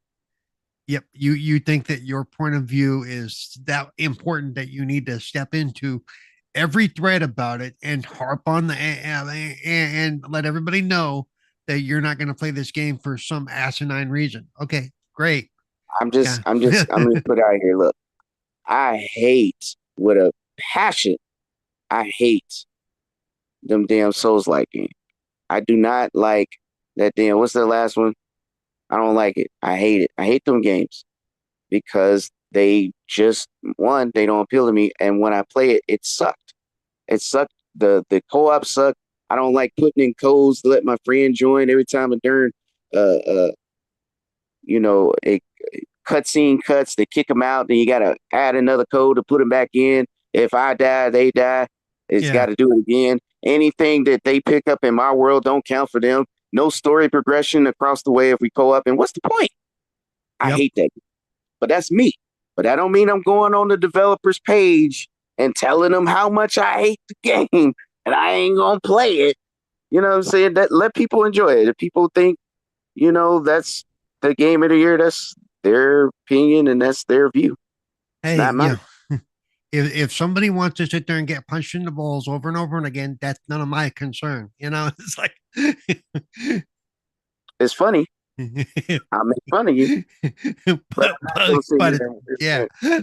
Yep. You think that your point of view is that important that you need to step into every thread about it and harp on and let everybody know that you're not going to play this game for some asinine reason. Okay, great. Yeah. I'm gonna put it out here. Look, I hate with a passion. I hate them damn Souls like games. I do not like that damn. What's the last one? I don't like it. I hate it. I hate them games because they just one, they don't appeal to me, and when I play it, it sucked. It sucked. The co-op sucked. I don't like putting in codes to let my friend join every time a darn a cutscene cuts, they kick them out, then you gotta add another code to put them back in. If I die, they die. It's Yeah. got to do it again. Anything that they pick up in my world don't count for them. No story progression across the way if we co-op. And what's the point? I Yep. hate that. But that's me. But that don't mean I'm going on the developer's page and telling them how much I hate the game and I ain't gonna play it. You know what I'm saying? That let people enjoy it. If people think, that's the game of the year, that's their opinion and that's their view. Hey, Not mine. if somebody wants to sit there and get punched in the balls over and over and again, that's none of my concern. It's like It's funny. I'll make fun of you, but I'm not gonna sit but here yeah.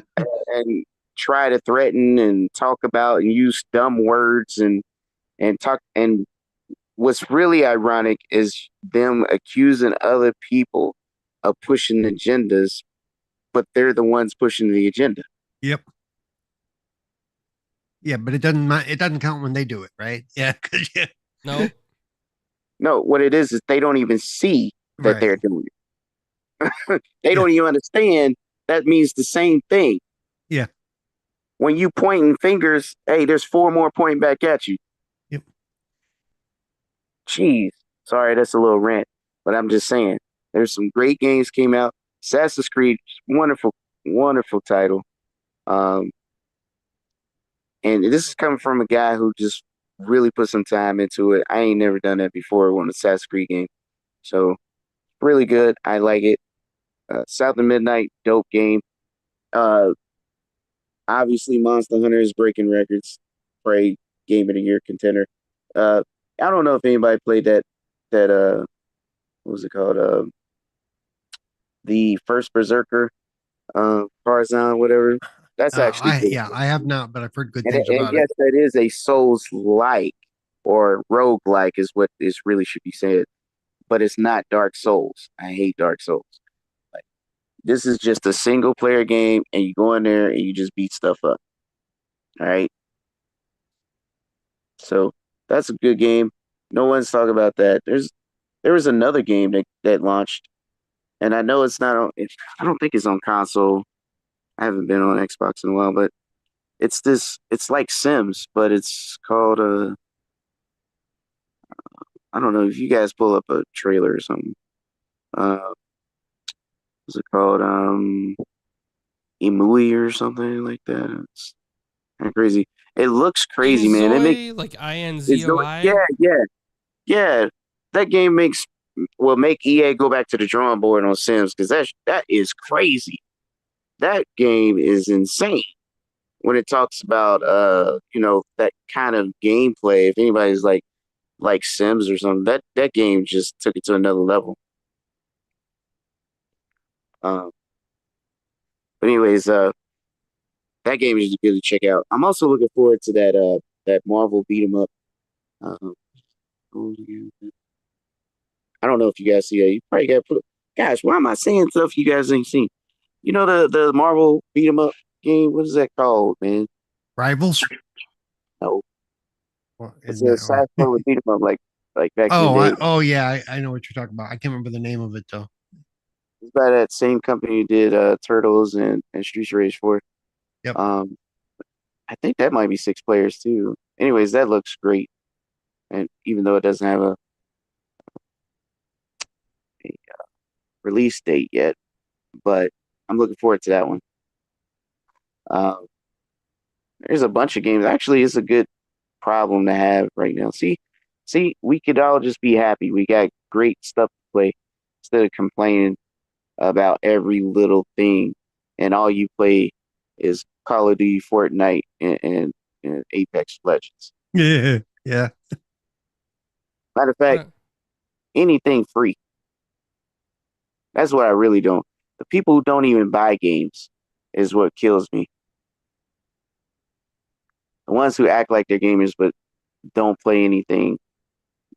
and try to threaten and talk about and use dumb words and talk. And what's really ironic is them accusing other people of pushing agendas, but they're the ones pushing the agenda. Yep. Yeah, but it doesn't count when they do it, right? Yeah, 'cause, yeah. No. No, what it is they don't even see that Right. they're doing it. They don't even understand that means the same thing. Yeah. When you pointing fingers, hey, there's four more pointing back at you. Yep. Jeez. Sorry, that's a little rant, but I'm just saying there's some great games came out. Assassin's Creed, wonderful, wonderful title. And this is coming from a guy who just really put some time into it. I ain't never done that before on an Assassin's Creed game. So really good. I like it. South of Midnight, dope game. Obviously Monster Hunter is breaking records. Probably game of the year contender. I don't know if anybody played that what was it called? The first Berserker, Tarzan, whatever. That's actually cool. I have not, but I've heard good And, things and about yes, it. that is a Souls-like or rogue-like is what is really should be said. But it's not Dark Souls. I hate Dark Souls. Like this is just a single player game and you go in there and you just beat stuff up. All right. So that's a good game. No one's talking about that. There was another game that launched, and I know it's not on. I don't think it's on console. I haven't been on Xbox in a while, but it's this. It's like Sims, but it's called I don't know if you guys pull up a trailer or something. What's it called? Emui or something like that. It's kind of crazy. It looks crazy, man. It makes Inzoi, like it's INZOI. yeah. That game will make EA go back to the drawing board on Sims because that is crazy. That game is insane when it talks about that kind of gameplay. If anybody's like Sims or something, that game just took it to another level. Um, but anyways, that game is good to check out. I'm also looking forward to that Marvel beat 'em up. Um, I don't know if you guys see that. You probably got put. Gosh, why am I saying stuff you guys ain't seen? You know the Marvel beat 'em up game. What is that called, man? Rivals. No, Well, it's isn't a that, side scroller beat 'em up like back in the day. yeah, I know what you're talking about. I can't remember the name of it though. It's by that same company who did Turtles and Streets of Rage 4. Yep. Um, I think that might be 6 players too. Anyways, that looks great, and even though it doesn't have a release date yet, but I'm looking forward to that one. Um, there's a bunch of games. Actually, it's a good problem to have right now. See, we could all just be happy. We got great stuff to play instead of complaining about every little thing, and all you play is Call of Duty, Fortnite, and Apex Legends. Yeah, yeah. Matter of fact, anything free. That's what I really don't. The people who don't even buy games is what kills me. The ones who act like they're gamers but don't play anything.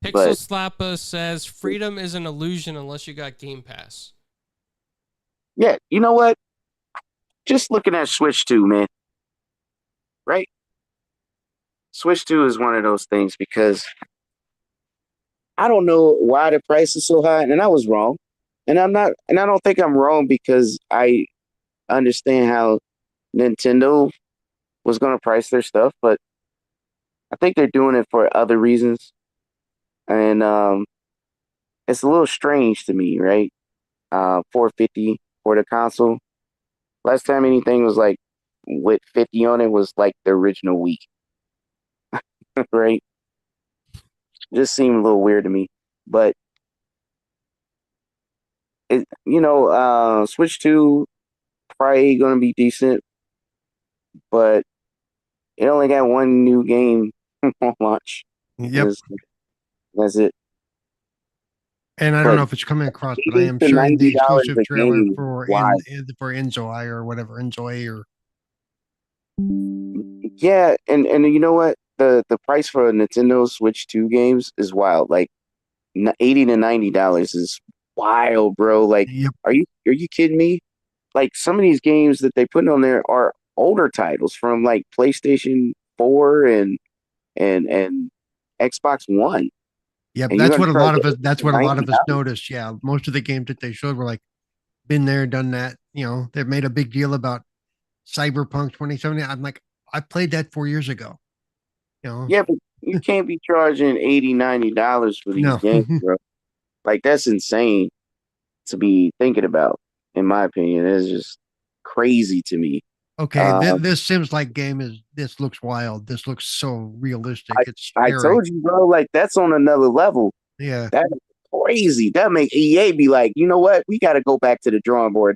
Pixel But Slappa says freedom is an illusion unless you got Game Pass. yeah, you know what? Just looking at Switch 2, man. Right? Switch 2 is one of those things because I don't know why the price is so high, and I was wrong. And I don't think I'm wrong because I understand how Nintendo was going to price their stuff, but I think they're doing it for other reasons. And it's a little strange to me, right? 450 for the console. Last time anything was like with 50 on it was like the original Wii, right? Just seemed a little weird to me. But Switch 2 probably gonna be decent, but it only got one new game on launch. Yep. That's it. And I don't know if it's coming across, but I am sharing the $90 exclusive a trailer game. for Why? for Enjoy or whatever, Enjoy or Yeah, and you know what? The price for a Nintendo Switch 2 games is wild. Like $80 to $90 is wild, bro. Like, yep. are you kidding me? Like some of these games that they put on there are older titles from like PlayStation 4 and Xbox One. Yep, And that's what a lot of us. That's what a lot of us $90? noticed. Yeah, most of the games that they showed were like, been there, done that. You know, they've made a big deal about Cyberpunk 2070. I'm like, I played that 4 years ago. You know, Yeah, but you can't be charging $80, $90 for these no. games, bro. Like that's insane to be thinking about, in my opinion. It's just crazy to me. Okay, this Sims like game this looks wild. This looks so realistic. It's I scary. told you, bro, like that's on another level. Yeah. That is crazy. That make EA be like, you know what? We got to go back to the drawing board.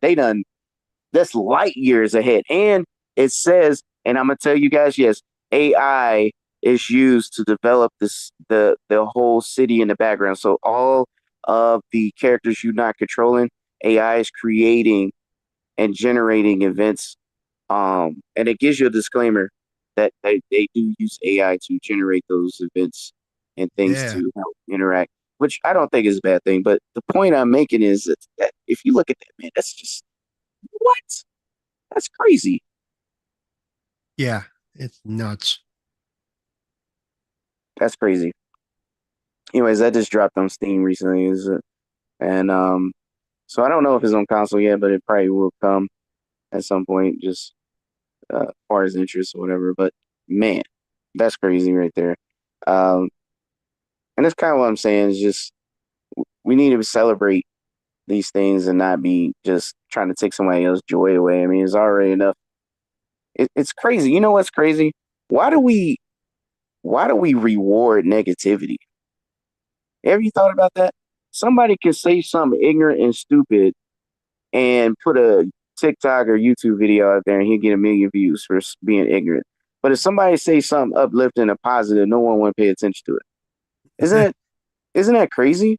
That's light years ahead. And it says, and I'm gonna tell you guys, yes, AI is used to develop the whole city in the background. So all of the characters you're not controlling, AI is creating and generating events. And it gives you a disclaimer that they do use AI to generate those events and things Yeah. to help interact, which I don't think is a bad thing. But the point I'm making is that if you look at that, man, that's just what? That's crazy. Yeah. It's nuts. That's crazy. Anyways, that just dropped on Steam recently, and so I don't know if it's on console yet, but it probably will come at some point, just as far as interest or whatever. But man, that's crazy right there. Um, and that's kind of what I'm saying is just we need to celebrate these things and not be just trying to take somebody else's joy away. I mean, it's already enough. It's crazy. You know what's crazy? Why do we reward negativity? Have you thought about that? Somebody can say something ignorant and stupid and put a TikTok or YouTube video out there and he'll get 1 million views for being ignorant. But if somebody says something uplifting and positive, no one will pay attention to it. Isn't that crazy?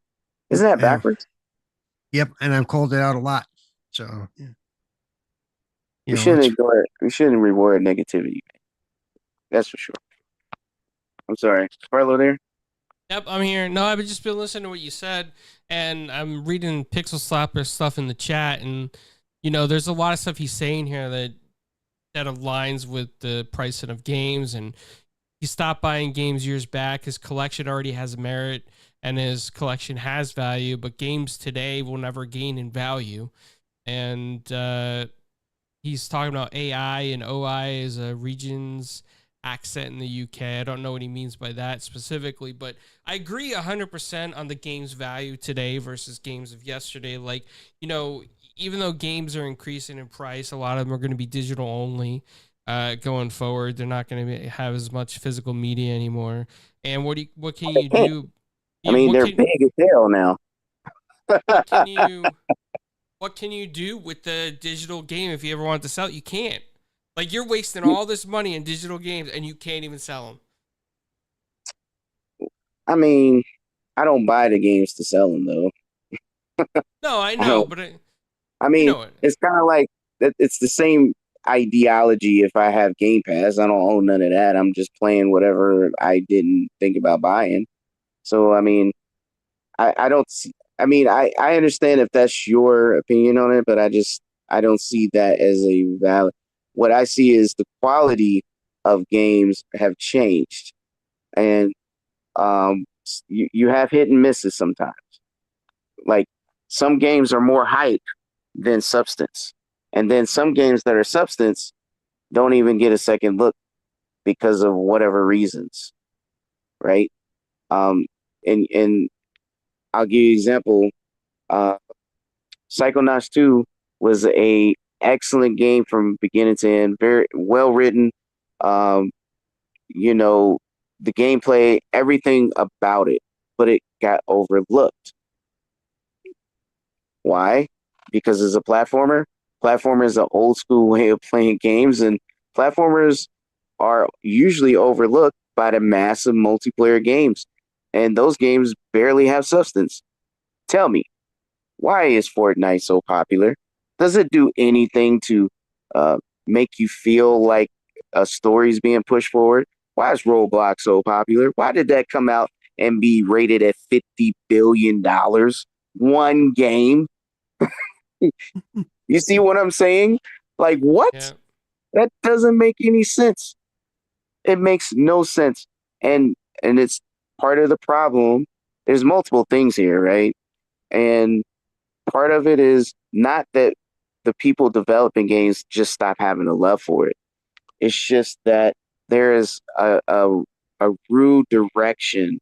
Isn't that backwards? Yep. And I've called it out a lot. So, yeah. We shouldn't ignore it. We shouldn't reward negativity. That's for sure. I'm sorry, Carlo there. Yep, I'm here. No, I've just been listening to what you said, and I'm reading Pixel Slapper stuff in the chat, and there's a lot of stuff he's saying here that aligns with the pricing of games, and he stopped buying games years back. His collection already has merit, and his collection has value, but games today will never gain in value. And he's talking about AI and OI as a region's accent in the UK. I don't know what he means by that specifically, but I agree 100% on the game's value today versus games of yesterday. Like, even though games are increasing in price, a lot of them are going to be digital only going forward. They're not going to have as much physical media anymore. And what can you do? I mean, they're big as hell now. What can you do with the digital game if you ever want to sell it? You can't. Like, you're wasting all this money in digital games and you can't even sell them. I mean, I don't buy the games to sell them, though. No, I know, but I mean, it's kind of like it's the same ideology. If I have Game Pass, I don't own none of that. I'm just playing whatever I didn't think about buying. So, I mean, I don't see. I mean, I understand if that's your opinion on it, but I don't see that as a valid. What I see is the quality of games have changed, and you have hit and misses sometimes. Like, some games are more hype than substance, and then some games that are substance don't even get a second look because of whatever reasons, right? And I'll give you an example. Psychonauts 2 was a excellent game from beginning to end, very well written. The gameplay, everything about it, but it got overlooked. Why? Because it's a platformer. Platformer is an old school way of playing games, and platformers are usually overlooked by the massive multiplayer games, and those games barely have substance. Tell me, why is Fortnite so popular? Does it do anything to make you feel like a story is being pushed forward? Why is Roblox so popular? Why did that come out and be rated at $50 billion? One game. You see what I'm saying? Like, what? Yeah. That doesn't make any sense. It makes no sense. And it's part of the problem. There's multiple things here, right? And part of it is not that the people developing games just stop having a love for it. It's just that there is a rude direction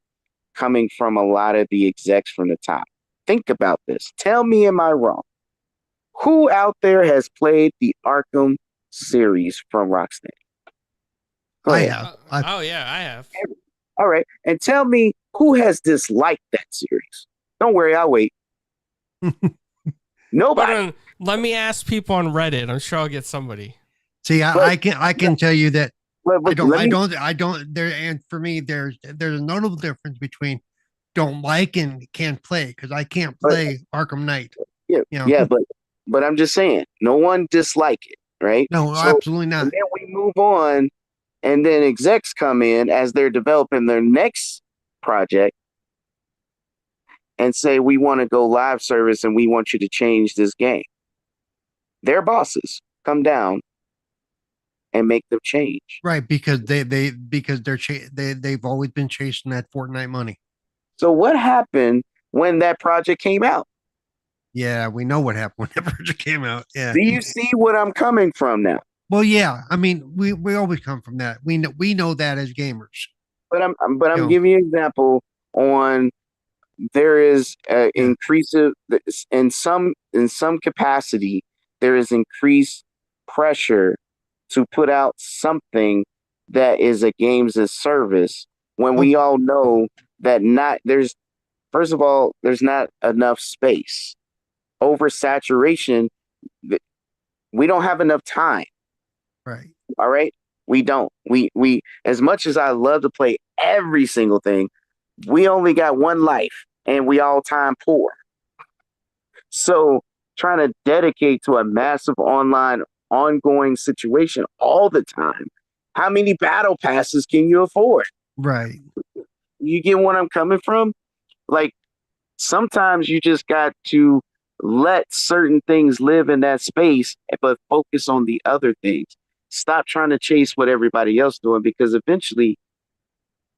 coming from a lot of the execs from the top. Think about this. Tell me, am I wrong? Who out there has played the Arkham series from Rocksteady? I have. Oh, yeah, I have. All right. And tell me who has disliked that series. Don't worry, I'll wait. Nobody. Let me ask people on Reddit. I'm sure I'll get somebody. See, I can tell you that I don't there, and for me there's a notable difference between don't like and can't play, because I can't play Arkham Knight. Yeah, but I'm just saying, no one disliked it, right? No, absolutely not. And then we move on, and then execs come in as they're developing their next project and say, we want to go live service and we want you to change this game. Their bosses come down and make them change. Right, because they've always been chasing that Fortnite money. So what happened when that project came out? Yeah, we know what happened when that project came out. Yeah. Do you see what I'm coming from now? Well, yeah. I mean, we always come from that. We know that as gamers. But I'm giving you an example on there is increasive in some capacity. There is increased pressure to put out something that is a games as service when we all know that first of all, there's not enough space. Oversaturation, we don't have enough time. Right. All right. We don't. We as much as I love to play every single thing, we only got one life and we all time poor. So trying to dedicate to a massive online ongoing situation all the time. How many battle passes can you afford? Right. You get what I'm coming from? Like, sometimes you just got to let certain things live in that space, but focus on the other things. Stop trying to chase what everybody else doing, because eventually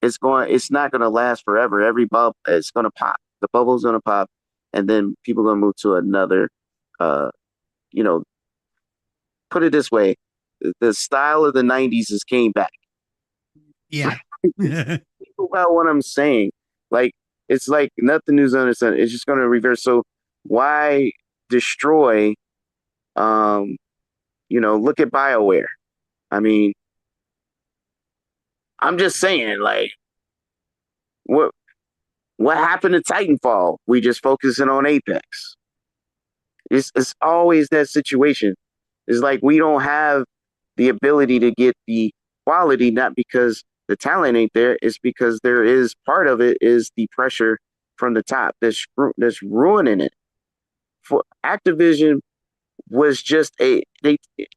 it's not going to last forever. Every bubble it's going to pop. The bubble's going to pop, and then people going to move to another. Uh, you know, put it this way: the style of the '90s has came back. Yeah. About what I'm saying, like, it's like nothing new's under the sun. It's just going to reverse. So why destroy? Look at BioWare. I mean, I'm just saying, like, what happened to Titanfall? We just focusing on Apex. It's always that situation. It's like we don't have the ability to get the quality, not because the talent ain't there. It's because there is part of it is the pressure from the top that's ruining it. For Activision was just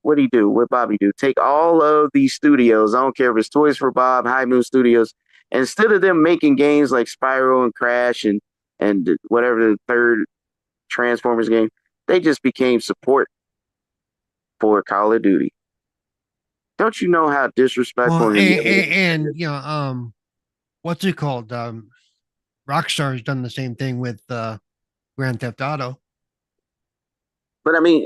what do you do? What Bobby do? Take all of these studios. I don't care if it's Toys for Bob, High Moon Studios. And instead of them making games like Spyro and Crash and whatever the third Transformers game, they just became support for Call of Duty. Don't you know how disrespectful? Well, and what's it called? Rockstar has done the same thing with Grand Theft Auto. But I mean,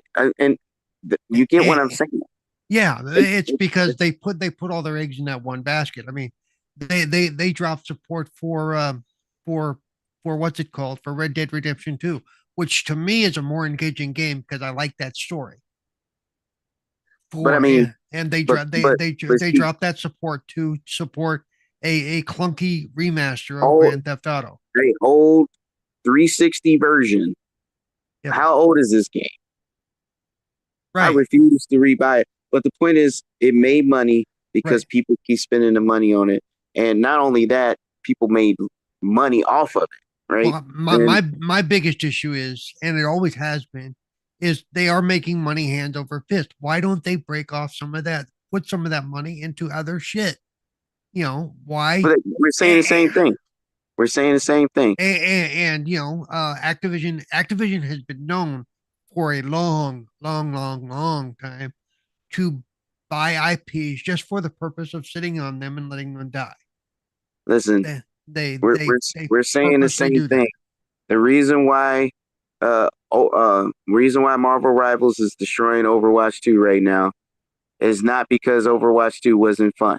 you get what I'm saying. Yeah, it's because they put all their eggs in that one basket. I mean, they dropped support for what's it called, for Red Dead Redemption 2, which to me is a more engaging game because I like that story. But I mean, and they but- dropped but they see- dropped that support to support a clunky remaster of Oh. Grand Theft Auto. the old 360 version. Yeah. How old is this game? I Right. refuse to rebuy it. But the point is, it made money because people keep spending the money on it. And not only that, people made money off of it, right? Well, my biggest issue is, and it always has been, is they are making money hand over fist. Why don't they break off some of that, put some of that money into other shit? Why? But we're saying the same thing. We're saying the same thing. And Activision has been known for a long time to buy IPs just for the purpose of sitting on them and letting them die. Listen, we're saying the purposely same do that. thing. The reason why Marvel Rivals is destroying Overwatch 2 right now is not because Overwatch 2 wasn't fun.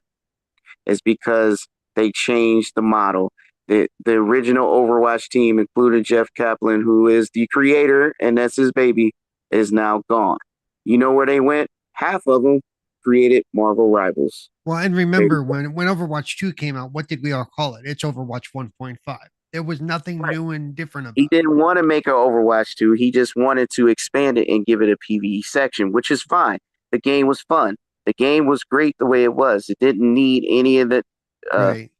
It's because they changed the model. The original Overwatch team included Jeff Kaplan, who is the creator, and that's his baby, is now gone. You know where they went? Half of them created Marvel Rivals. Well, and remember when Overwatch 2 came out, what did we all call it? It's Overwatch 1.5. There was nothing new and different about He it. didn't want to make an Overwatch 2. He just wanted to expand it and give it a PvE section, which is fine. The game was fun. The game was great the way it was. It didn't need any of the Right.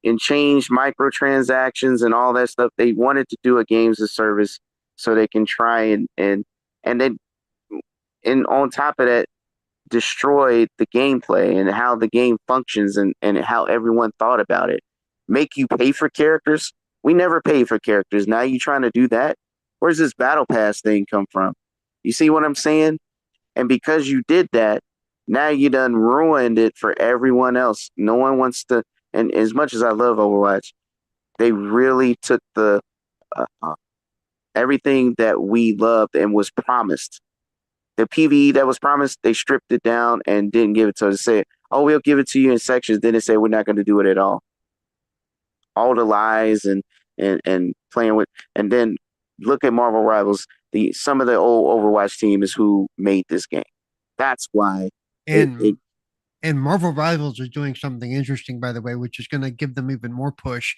and changed microtransactions and all that stuff. They wanted to do a games of service so they can try and then on top of that, destroy the gameplay and how the game functions and how everyone thought about it. Make you pay for characters. We never paid for characters. Now you trying to do that? Where's this battle pass thing come from? You see what I'm saying? And because you did that, now you done ruined it for everyone else. No one wants to. And as much as I love Overwatch, they really took the everything that we loved and was promised. The PvE that was promised, they stripped it down and didn't give it to us. They said, "Oh, we'll give it to you in sections." Then they say, "We're not going to do it at all." All the lies and playing with, and then look at Marvel Rivals. Some of the old Overwatch team is who made this game. That's why. And Marvel Rivals is doing something interesting, by the way, which is going to give them even more push.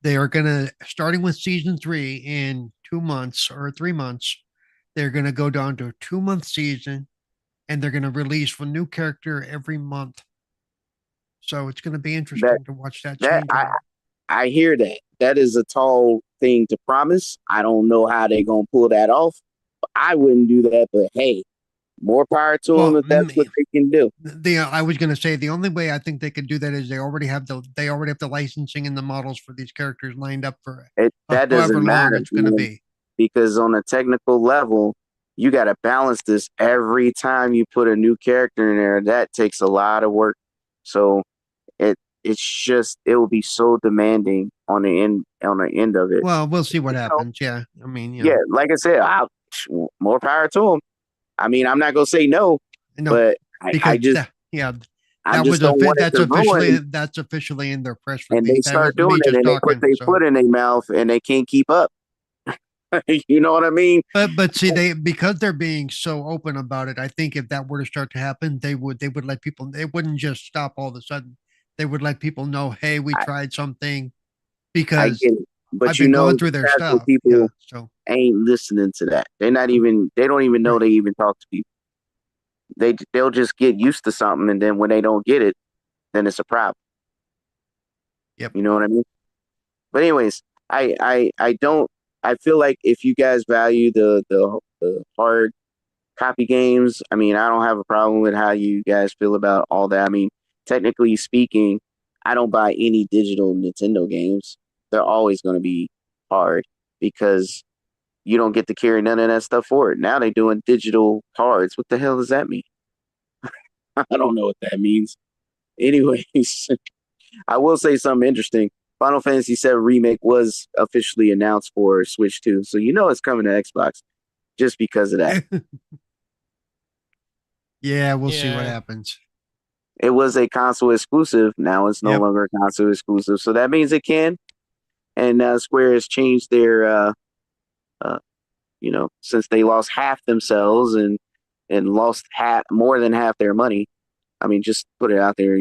They are going to, starting with season 3 in 2 months or 3 months, they're going to go down to a 2-month season, and they're going to release one new character every month. So it's going to be interesting to watch that change. I hear that. That is a tall thing to promise. I don't know how they're going to pull that off. I wouldn't do that, but hey, more power to them Well, if that's what they can do. I was going to say the only way I think they could do that is they already have the licensing and the models for these characters lined up for That however doesn't long matter it's going to man, be. because on a technical level, you got to balance this every time you put a new character in there. That takes a lot of work. So it's just it will be so demanding on the end of it. Well, we'll see what You know, happens. Yeah, I mean, yeah, like I said, more power to them. I mean, I'm not gonna say no, no, but because yeah, I just don't want it that's to ruin. officially in their press And release. they That start wasn't me doing it, just and they put talking. their So, foot in their mouth, and they can't keep up. You know what I mean? but see, because they're being so open about it, I think if that were to start to happen, they would let people. They wouldn't just stop all of a sudden. They would let people know, hey, we I, tried something I because get it, I've but been going the through their casual stuff. Yeah, people so ain't listening to that. They're not even. They don't even know right. they even talk to people. They'll just get used to something, and then when they don't get it, then it's a problem. Yep. You know what I mean? But anyways, I don't. I feel like if you guys value the hard copy games, I mean, I don't have a problem with how you guys feel about all that. I mean, technically speaking, I don't buy any digital Nintendo games. They're always going to be hard because you don't get to carry none of that stuff forward. Now they're doing digital cards. What the hell does that mean? I don't know what that means. Anyways, I will say something interesting. Final Fantasy VII Remake was officially announced for Switch 2, so you know it's coming to Xbox just because of that. Yeah, we'll see what Yeah. happens. It was a console exclusive. Now it's no Yep. longer a console exclusive, so that means it can. And Square has changed their, uh, since they lost half themselves and lost more than half their money. I mean, just put it out there.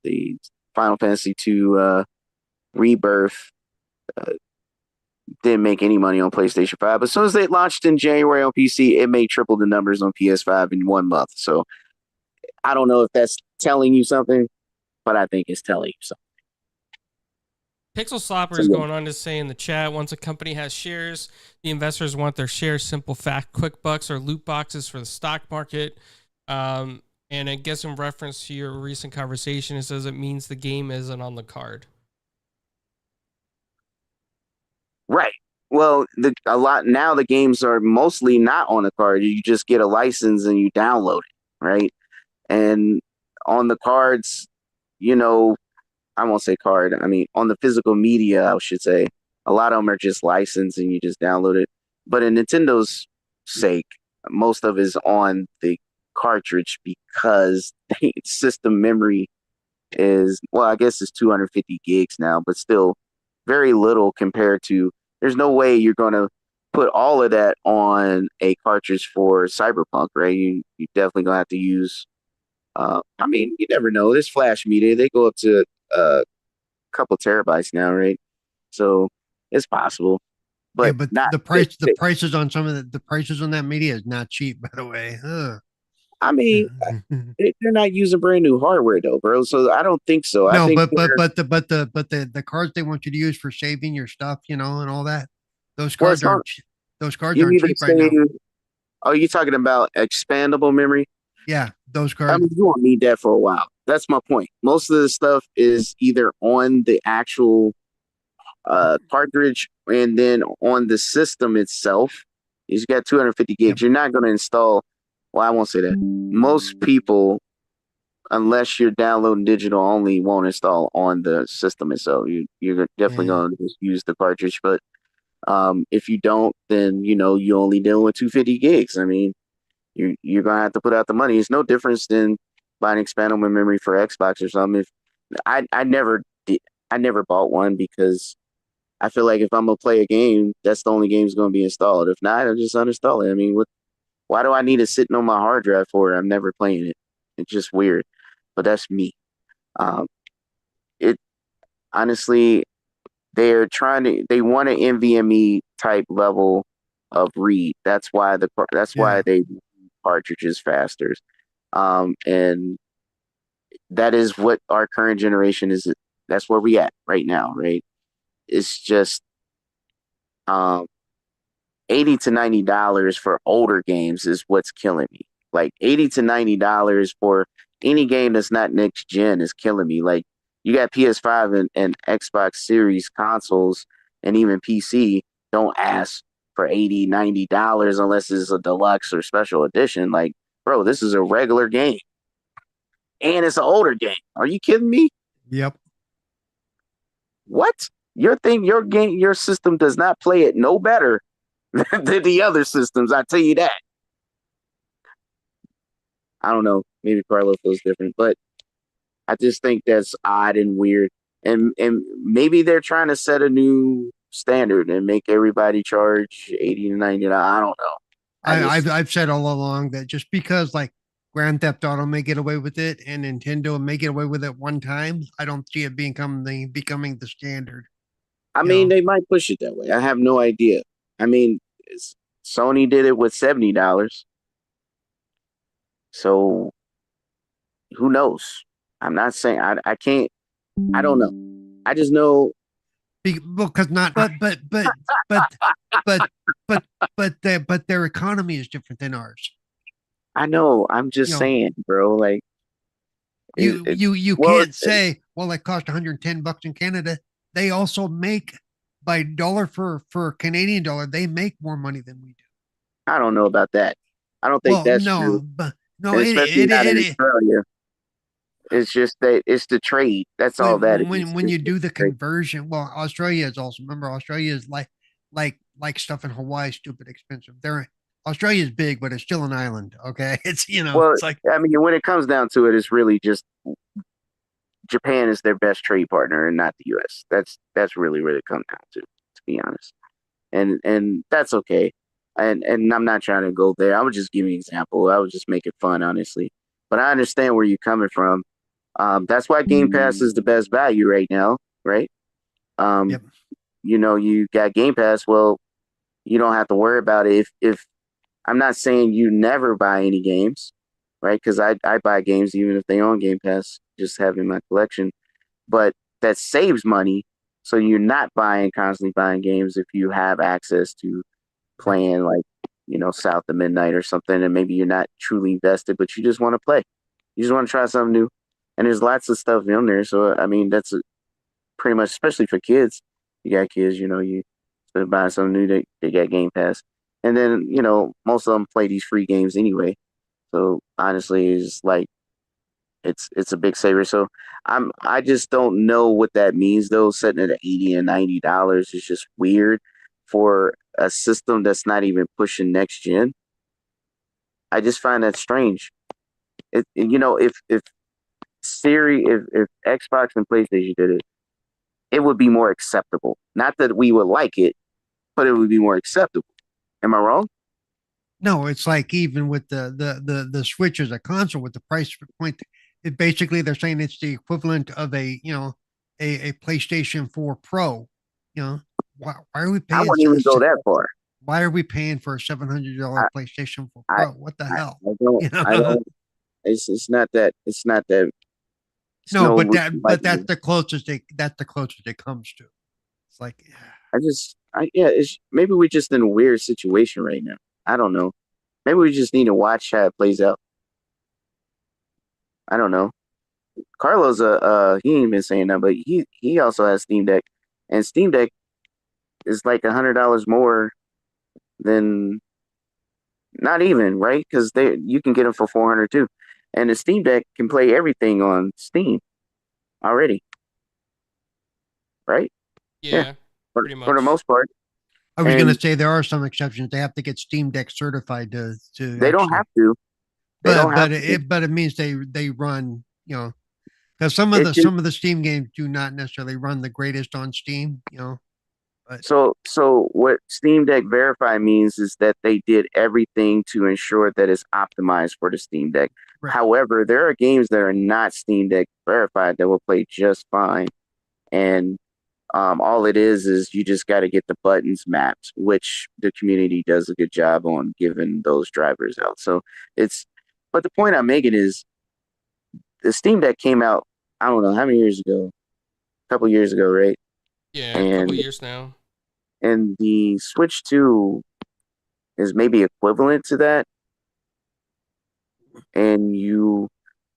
The Final Fantasy 2 Rebirth didn't make any money on PlayStation 5. But as soon as they launched in January on PC, it made triple the numbers on PS5 in 1 month. So I don't know if that's telling you something, but I think it's telling you something. Pixel Slopper So, is yeah. going on to say in the chat, once a company has shares, the investors want their shares simple, fact, quick bucks, or loot boxes for the stock market. And I guess in reference to your recent conversation, it says it means the game isn't on the card. Right. Well, a lot now the games are mostly not on the card. You just get a license and you download it, right? And on the cards, I won't say card. I mean, on the physical media, I should say, a lot of them are just licensed and you just download it. But in Nintendo's sake, most of it is on the cartridge because the system memory is, well, I guess it's 250 gigs now, but still very little compared to, there's no way you're going to put all of that on a cartridge for Cyberpunk, right? You definitely going to have to use, I mean, you never know. There's flash media. They go up to a couple terabytes now, right? So it's possible, Yeah, but but not. the prices on some of the prices on that media is not cheap, by the way. I mean, they're not using brand new hardware though, bro. So I don't think so. I No, think the cards they want you to use for saving your stuff, and all that. Those well, cards aren't those cards you aren't either cheap right now. save. Oh, you talking about expandable memory? Yeah, those I cards. mean, you won't need that for a while. That's my point. Most of the stuff is either on the actual cartridge and then on the system itself. You got 250 gigs. Yep. You're not going to install. Well, I won't say that. Most people, unless you're downloading digital only, won't install on the system itself. You're definitely Yeah. going to just use the cartridge. But if you don't, then you only deal with 250 gigs. I mean, you're gonna have to put out the money. It's no difference than buying expandable memory for Xbox or something. If I never did, I never bought one because I feel like if I'm gonna play a game, that's the only game that's gonna be installed. If not, I'll just uninstall it. I mean, why do I need it sitting on my hard drive for? I'm never playing it. It's just weird, but that's me. Um, it honestly, they want an NVMe type level of read. That's why Yeah. they cartridges faster. And that is what our current generation is. That's where we at right now, right? It's just, um, $80 to $90 for older games is what's killing me. Like $80 to $90 for any game that's not next gen is killing me. Like you got PS5 and Xbox Series consoles and even PC don't ask for $80, $90 unless it's a deluxe or special edition. Like, bro, this is a regular game. And it's an older game. Are you kidding me? Yep. What? Your game, your system does not play it no better than the other systems. I tell you that. I don't know. Maybe Carlo feels different, but I just think that's odd and weird. And maybe they're trying to set a new standard and make everybody charge 80 to 90. I don't know. I've said all along that just because like Grand Theft Auto may get away with it and Nintendo may get away with it one time, I don't see it becoming the standard. I mean, they might push it that way. I have no idea. I mean, Sony did it with $70. So who knows? I'm not saying I can't. I don't know. I just know because not but their economy is different than ours. I know. I'm just saying, bro. Like you can't say, well, it cost $110 in Canada. They also make by dollar for Canadian dollar, they make more money than we do. I don't know about that. I don't think that's true. But no, especially not in Australia. It's just that it's the trade. That's all that is. When you do the conversion, well, Australia is also, remember, Australia is like stuff in Hawaii, stupid expensive. Australia is big, but it's still an island. Okay. It's, well, it's like, I mean, when it comes down to it, it's really just Japan is their best trade partner and not the US. That's really what it comes down to be honest. And that's okay. And I'm not trying to go there. I would just give you an example. I would just make it fun, honestly. But I understand where you're coming from. That's why Game Pass is the best value right now, right? Yep. You got Game Pass. Well, you don't have to worry about it. If I'm not saying you never buy any games, right? Because I buy games even if they own Game Pass, just having my collection. But that saves money, so you're not constantly buying games if you have access to playing like South of Midnight or something, and maybe you're not truly invested, but you just want to play. You just want to try something new. And there's lots of stuff in there. So, I mean, that's pretty much, especially for kids. You got kids, you buy something new, they got Game Pass. And then, most of them play these free games anyway. So, honestly, it's like, it's a big saver. So, I just don't know what that means, though. Setting it at $80 and $90 is just weird for a system that's not even pushing next gen. I just find that strange. If Siri, if Xbox and PlayStation did it, it would be more acceptable. Not that we would like it, but it would be more acceptable. Am I wrong? No, it's like even with the Switch as a console with the price point, it basically they're saying it's the equivalent of a PlayStation 4 Pro. Why are we paying? I wouldn't even go that far. Why are we paying for a $700 PlayStation 4 Pro? What the hell? I don't. It's not that. It's not that. No, but that's the closest it comes to. It's like, maybe we're just in a weird situation right now. I don't know. Maybe we just need to watch how it plays out. I don't know. Carlos, he ain't been saying that, but he also has Steam Deck, and Steam Deck is like $100 more than, not even, right? Because you can get them for $400 too, and the Steam Deck can play everything on Steam already, right? Yeah, pretty much. For the most part. I was going to say there are some exceptions. They have to get Steam Deck certified to. They don't have to. But it means they run, because some of the Steam games do not necessarily run the greatest on Steam, But. So what Steam Deck Verify means is that they did everything to ensure that it's optimized for the Steam Deck. Right. However, there are games that are not Steam Deck Verified that will play just fine, and all it is you just got to get the buttons mapped, which the community does a good job on giving those drivers out. So but the point I'm making is the Steam Deck came out, I don't know how many years ago, a couple years ago, right? Yeah, a couple years now. And the Switch 2 is maybe equivalent to that, and you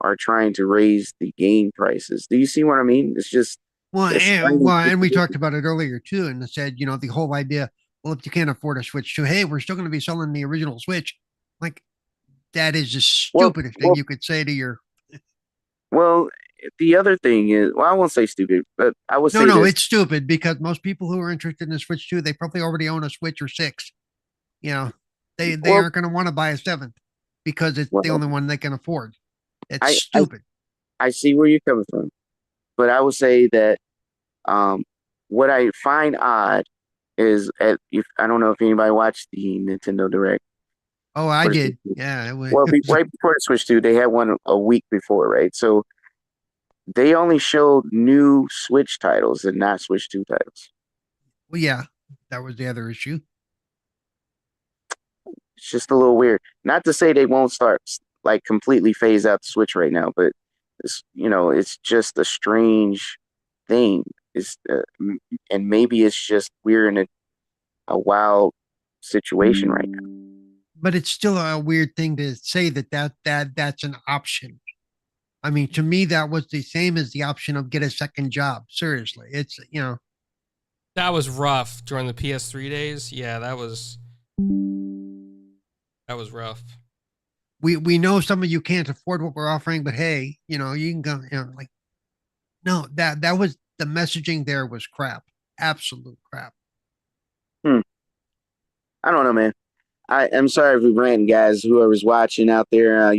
are trying to raise the game prices. Do you see what I mean? It's just Well, a strange and we talked situation. about it earlier too, and it said, the whole idea. Well, if you can't afford a Switch 2, hey, we're still going to be selling the original Switch. Like that is the Well, stupidest thing well, you could say to your. well. The other thing is, well, I won't say stupid, but I would No, say no, this. it's stupid because most people who are interested in the Switch 2, they probably already own a Switch or 6. You know, they Well, aren't going to want to buy a 7th because it's the well, only one they can afford. It's I, I stupid. I see where you're coming from, but I would say that um, what I find odd is at if I don't know if anybody watched the Nintendo Direct Oh, I for the did. Switch 2. Yeah, it was, Well, right before the Switch 2, they had one a week before, right? So they only showed new Switch titles and not Switch 2 titles. well, yeah, that was the other issue. It's just a little weird. Not to say they won't start like completely phase out the Switch right now, but it's just a strange thing. It's and maybe it's just we're in a wild situation right now. But it's still a weird thing to say that's an option. I mean, to me, that was the same as the option of get a second job. Seriously, it's That was rough during the PS3 days. Yeah, that was rough. we know some of you can't afford what we're offering, but hey, you can go, like no, that was the messaging there was crap, absolute crap. Hmm. I don't know, man. I'm sorry if we ranting, guys. Whoever's watching out there,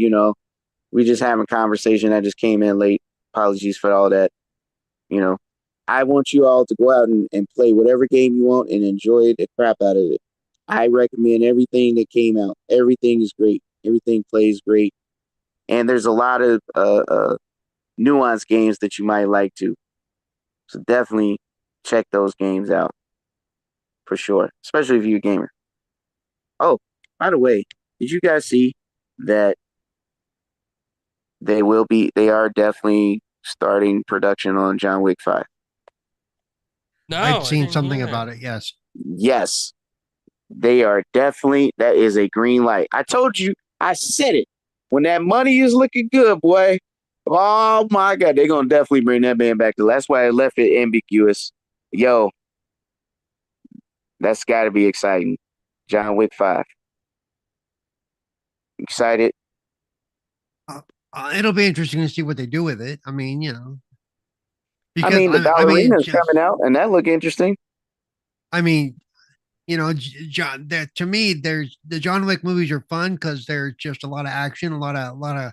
we just having a conversation. I just came in late. Apologies for all that. You know, I want you all to go out and play whatever game you want and enjoy the crap out of it. I recommend everything that came out. Everything is great. Everything plays great. And there's a lot of nuanced games that you might like to. So definitely check those games out for sure, especially if you're a gamer. Oh, by the way, did you guys see that they are definitely starting production on John Wick 5? No, I'd I seen didn't hear something that. about it. Yes. Yes, they are definitely, that is a green light. I told you, I said it. When that money is looking good, boy. Oh my God, they're gonna definitely bring that man back. That's why I left it ambiguous. Yo, that's got to be exciting. John Wick 5. Excited? uh, it'll be interesting to see what they do with it. I mean, I because mean, the I mean, ballerina is coming out, and that look interesting. I mean, John. That to me, there's the John Wick movies are fun because there's just a lot of action, a lot of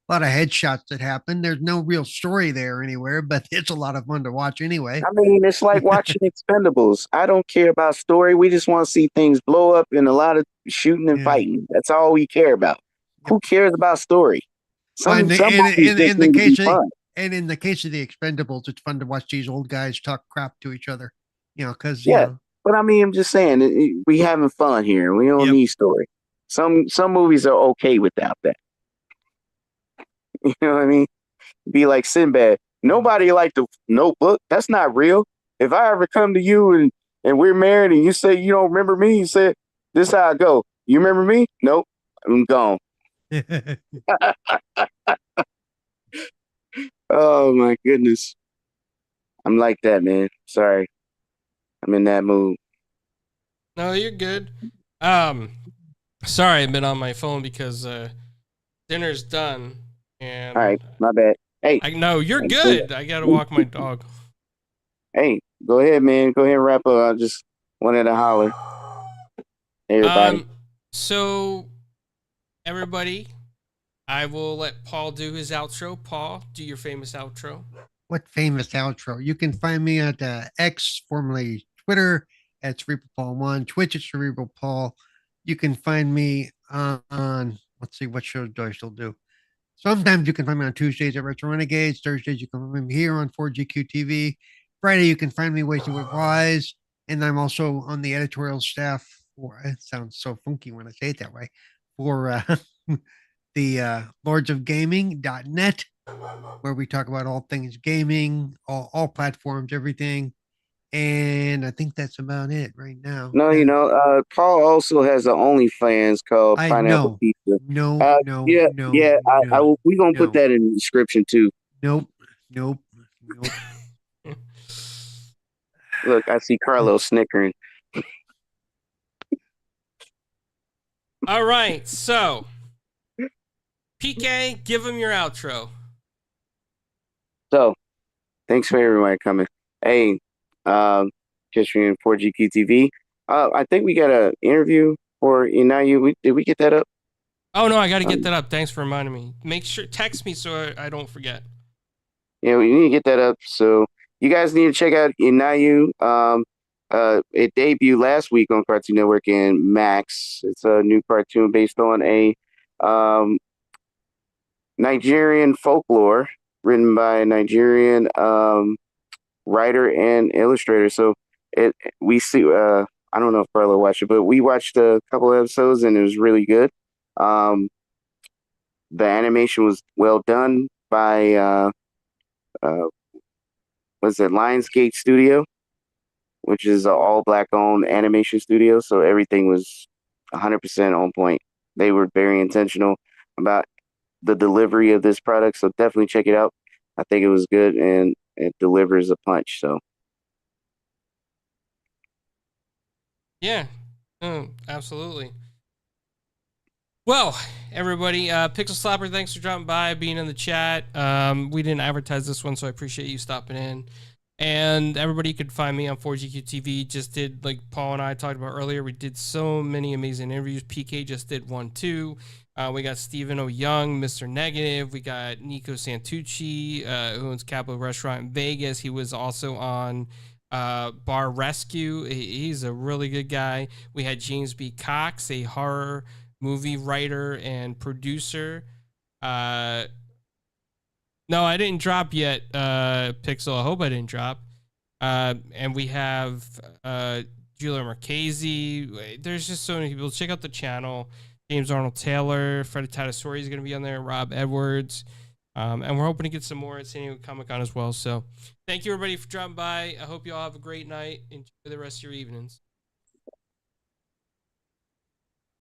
headshots that happen. There's no real story there anywhere, but it's a lot of fun to watch anyway. I mean, it's like watching Expendables. I don't care about story. We just want to see things blow up and a lot of shooting and Yeah. fighting. That's all we care about. Yep. Who cares about story? Well, Some movies just in the need to be case of fun. and in the case of the Expendables, it's fun to watch these old guys talk crap to each other. Because Yeah, but I mean, I'm just saying we having fun here. We don't yep. need story. Some movies are okay without that. You know what I mean? Be like Sinbad. Nobody liked the Notebook. That's not real. If I ever come to you and we're married and you say you don't remember me, you say this how I go. You remember me? Nope. I'm gone. Oh my goodness. I'm like that, man. Sorry. I'm in that mood. No, you're good. Sorry, I've been on my phone because dinner's done, All right, and my bad. Hey, I know you're good. I gotta walk my dog. hey, go ahead, man. Go ahead and wrap up. I just wanted to holler. Everybody. Um, so everybody, I will let Paul do his outro. Paul, do your famous outro. What famous outro? You can find me at X, formerly Twitter, at Cerebral Paul One, Twitch at Cerebral Paul. You can find me on let's see, what shows do I still do? Sometimes you can find me on Tuesdays at Retro Renegades. Thursdays you can find me here on 4GQ TV. Friday you can find me Wasting with Wise, and I'm also on the editorial staff for. It sounds so funky when I say it that way. For the lordsofgaming.net, where we talk about all things gaming, all platforms, everything. And I think that's about it right now. No, Paul also has an OnlyFans called I Pineapple know. Pizza. No, no, Yeah, no, yeah. no, We gonna put no. that in the description too. Nope. Nope. Nope. Look, I see Carlos snickering. All right, so PK, give him your outro. So, thanks for everyone coming. Hey, just in 4GQ TV. I think we got an interview for Inayu. Did we get that up? Oh no, I got to get that up. Thanks for reminding me. Make sure text me so I don't forget. Yeah, we need to get that up. So you guys need to check out Inayu. It debuted last week on Cartoon Network and Max. It's a new cartoon based on a Nigerian folklore written by a Nigerian writer and illustrator. So we see. I don't know if Carlo watched it, but we watched a couple episodes and it was really good. The animation was well done by was it Lionsgate Studio, which is an all black owned animation studio. So everything was 100% on point. They were very intentional about the delivery of this product. So definitely check it out. I think it was good and it delivers a punch. So Yeah, absolutely. Well, everybody, Pixel Slapper, thanks for dropping by, being in the chat. We didn't advertise this one, so I appreciate you stopping in. And everybody could find me on 4GQ TV. Just did, like Paul and I talked about earlier, we did so many amazing interviews. PK just did one too. We got Stephen O. Young, Mr. Negative. We got Nico Santucci, who owns Capital Restaurant in Vegas. He was also on Bar Rescue. He's a really good guy. We had James B. Cox, a horror movie writer and producer. No, I didn't drop yet, Pixel. I hope I didn't drop. And we have Julia Marchese. There's just so many people. Check out the channel. James Arnold Taylor, Freddie Tatasori is going to be on there. Rob Edwards. And we're hoping to get some more at San Diego Comic-Con as well. So thank you, everybody, for dropping by. I hope you all have a great night. Enjoy the rest of your evenings.